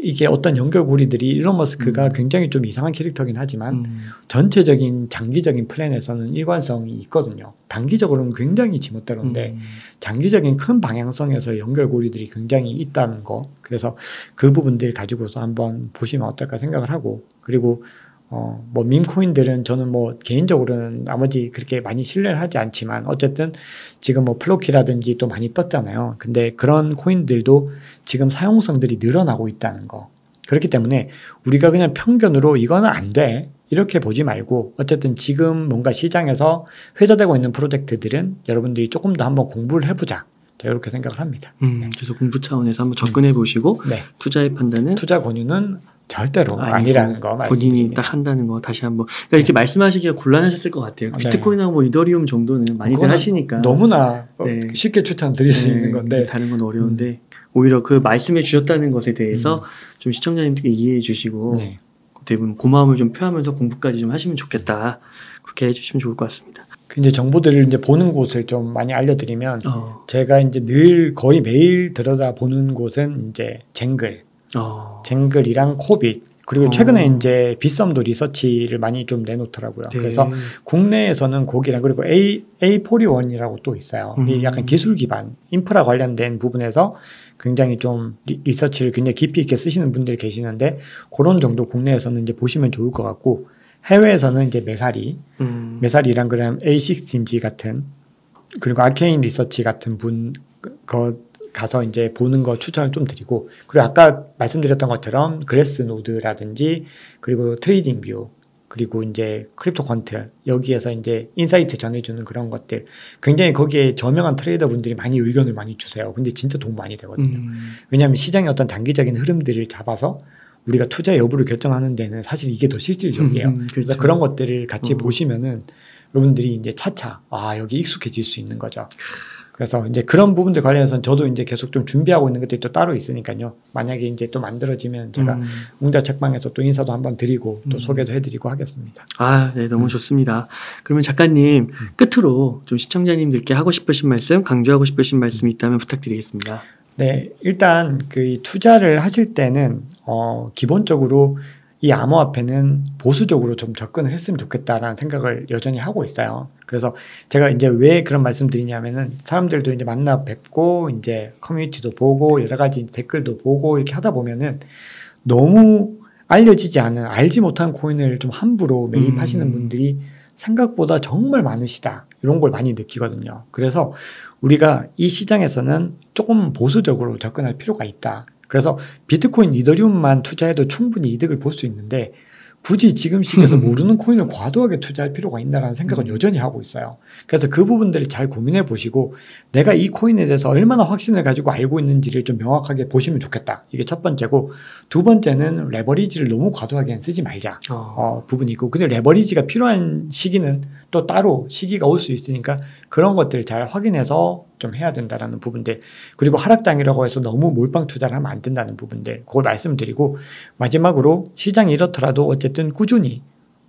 이게 어떤 연결고리들이 일론 머스크가 굉장히 좀 이상한 캐릭터긴 하지만 전체적인 장기적인 플랜에서는 일관성이 있거든요. 단기적으로는 굉장히 지멋대로인데 장기적인 큰 방향성에서 연결고리들이 굉장히 있다는 거. 그래서 그 부분들 가지고서 한번 보시면 어떨까 생각을 하고 그리고 뭐 밈코인들은 저는 뭐 개인적으로는 나머지 그렇게 많이 신뢰를 하지 않지만 어쨌든 지금 뭐 플로키라든지 또 많이 떴잖아요. 근데 그런 코인들도 지금 사용성들이 늘어나고 있다는 거. 그렇기 때문에 우리가 그냥 편견으로 이거는 안 돼. 이렇게 보지 말고 어쨌든 지금 뭔가 시장에서 회자되고 있는 프로젝트들은 여러분들이 조금 더 한번 공부를 해보자. 이렇게 생각을 합니다. 그래서 공부 차원에서 한번 접근해 보시고 네. 투자의 판단은 투자 권유는 절대로 아니라는 거 본인이 딱 한다는 거 다시 한번 그러니까 이렇게 말씀하시기가 곤란하셨을 것 같아요. 비트코인하고 뭐 이더리움 정도는 많이들 하시니까 너무나 쉽게 추천드릴 수 있는 건데 다른 건 어려운데 오히려 그 말씀해 주셨다는 것에 대해서 좀 시청자님들께 이해해 주시고 대부분 고마움을 좀 표하면서 공부까지 좀 하시면 좋겠다. 그렇게 해주시면 좋을 것 같습니다. 이제 정보들을 이제 보는 곳을 좀 많이 알려드리면 제가 이제 늘 거의 매일 들여다 보는 곳은 이제 쟁글이랑 코빗 그리고 최근에 이제 빗썸도 리서치를 많이 좀 내놓더라고요. 그래서 국내에서는 거기랑 그리고 A41이라고 또 있어요. 이 약간 기술 기반 인프라 관련된 부분에서 굉장히 좀 리서치를 굉장히 깊이 있게 쓰시는 분들이 계시는데 그런 정도 국내에서는 이제 보시면 좋을 것 같고 해외에서는 이제 메사리랑 그냥 A16인지 같은 그리고 아케인 리서치 같은 분 가서 이제 보는 거 추천을 좀 드리고 그리고 아까 말씀드렸던 것처럼 글래스노드라든지 그리고 트레이딩 뷰 그리고 이제 크립토 퀀트 여기에서 이제 인사이트 전해주는 그런 것들 굉장히 거기에 저명한 트레이더 분들이 많이 의견을 많이 주세요. 근데 진짜 도움 많이 되거든요. 왜냐하면 시장의 어떤 단기적인 흐름들을 잡아서 우리가 투자 여부를 결정하는 데는 사실 이게 더 실질적이에요. 그래서 그런 것들을 같이 보시면은 여러분들이 이제 차차 여기 익숙해질 수 있는 거죠. 그래서 이제 그런 부분들 관련해서는 저도 이제 계속 좀 준비하고 있는 것들이 또 따로 있으니까요. 만약에 이제 또 만들어지면 제가 웅자 책방에서 또 인사도 한번 드리고 또 소개도 해드리고 하겠습니다. 네, 너무 좋습니다. 그러면 작가님 끝으로 좀 시청자님들께 하고 싶으신 말씀, 강조하고 싶으신 말씀이 있다면 부탁드리겠습니다. 네, 일단 그 투자를 하실 때는 기본적으로 이 암호화폐는 보수적으로 좀 접근을 했으면 좋겠다라는 생각을 여전히 하고 있어요. 그래서 제가 이제 왜 그런 말씀 드리냐면은 사람들도 이제 만나 뵙고 이제 커뮤니티도 보고 여러 가지 댓글도 보고 이렇게 하다 보면은 너무 알려지지 않은 알지 못한 코인을 좀 함부로 매입하시는 분들이 생각보다 정말 많으시다. 이런 걸 많이 느끼거든요. 그래서 우리가 이 시장에서는 조금 보수적으로 접근할 필요가 있다. 그래서 비트코인, 이더리움만 투자해도 충분히 이득을 볼 수 있는데 굳이 지금 시기에서 모르는 코인을 과도하게 투자할 필요가 있나라는 생각은 여전히 하고 있어요. 그래서 그 부분들을 잘 고민해 보시고 내가 이 코인에 대해서 얼마나 확신을 가지고 알고 있는지를 좀 명확하게 보시면 좋겠다. 이게 첫 번째고 두 번째는 레버리지를 너무 과도하게 쓰지 말자 부분이고 근데 레버리지가 필요한 시기는 또 따로 시기가 올 수 있으니까 그런 것들을 잘 확인해서 좀 해야 된다라는 부분들 그리고 하락장이라고 해서 너무 몰빵 투자를 하면 안 된다는 부분들 그걸 말씀드리고 마지막으로 시장이 이렇더라도 어쨌든 꾸준히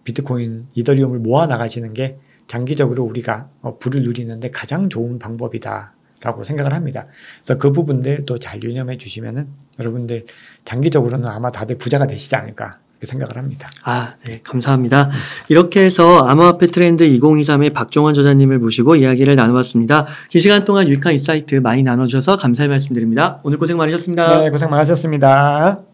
비트코인, 이더리움을 모아 나가시는 게 장기적으로 우리가 부를 누리는데 가장 좋은 방법이다라고 생각을 합니다. 그래서 그 부분들 또 잘 유념해 주시면은 여러분들 장기적으로는 아마 다들 부자가 되시지 않을까 생각을 합니다. 네, 감사합니다. 이렇게 해서 암호화폐 트렌드 2023의 박종원 저자님을 모시고 이야기를 나눠봤습니다. 긴 시간 동안 유익한 인사이트 많이 나눠주셔서 감사의 말씀드립니다. 오늘 고생 많으셨습니다. 네, 고생 많으셨습니다.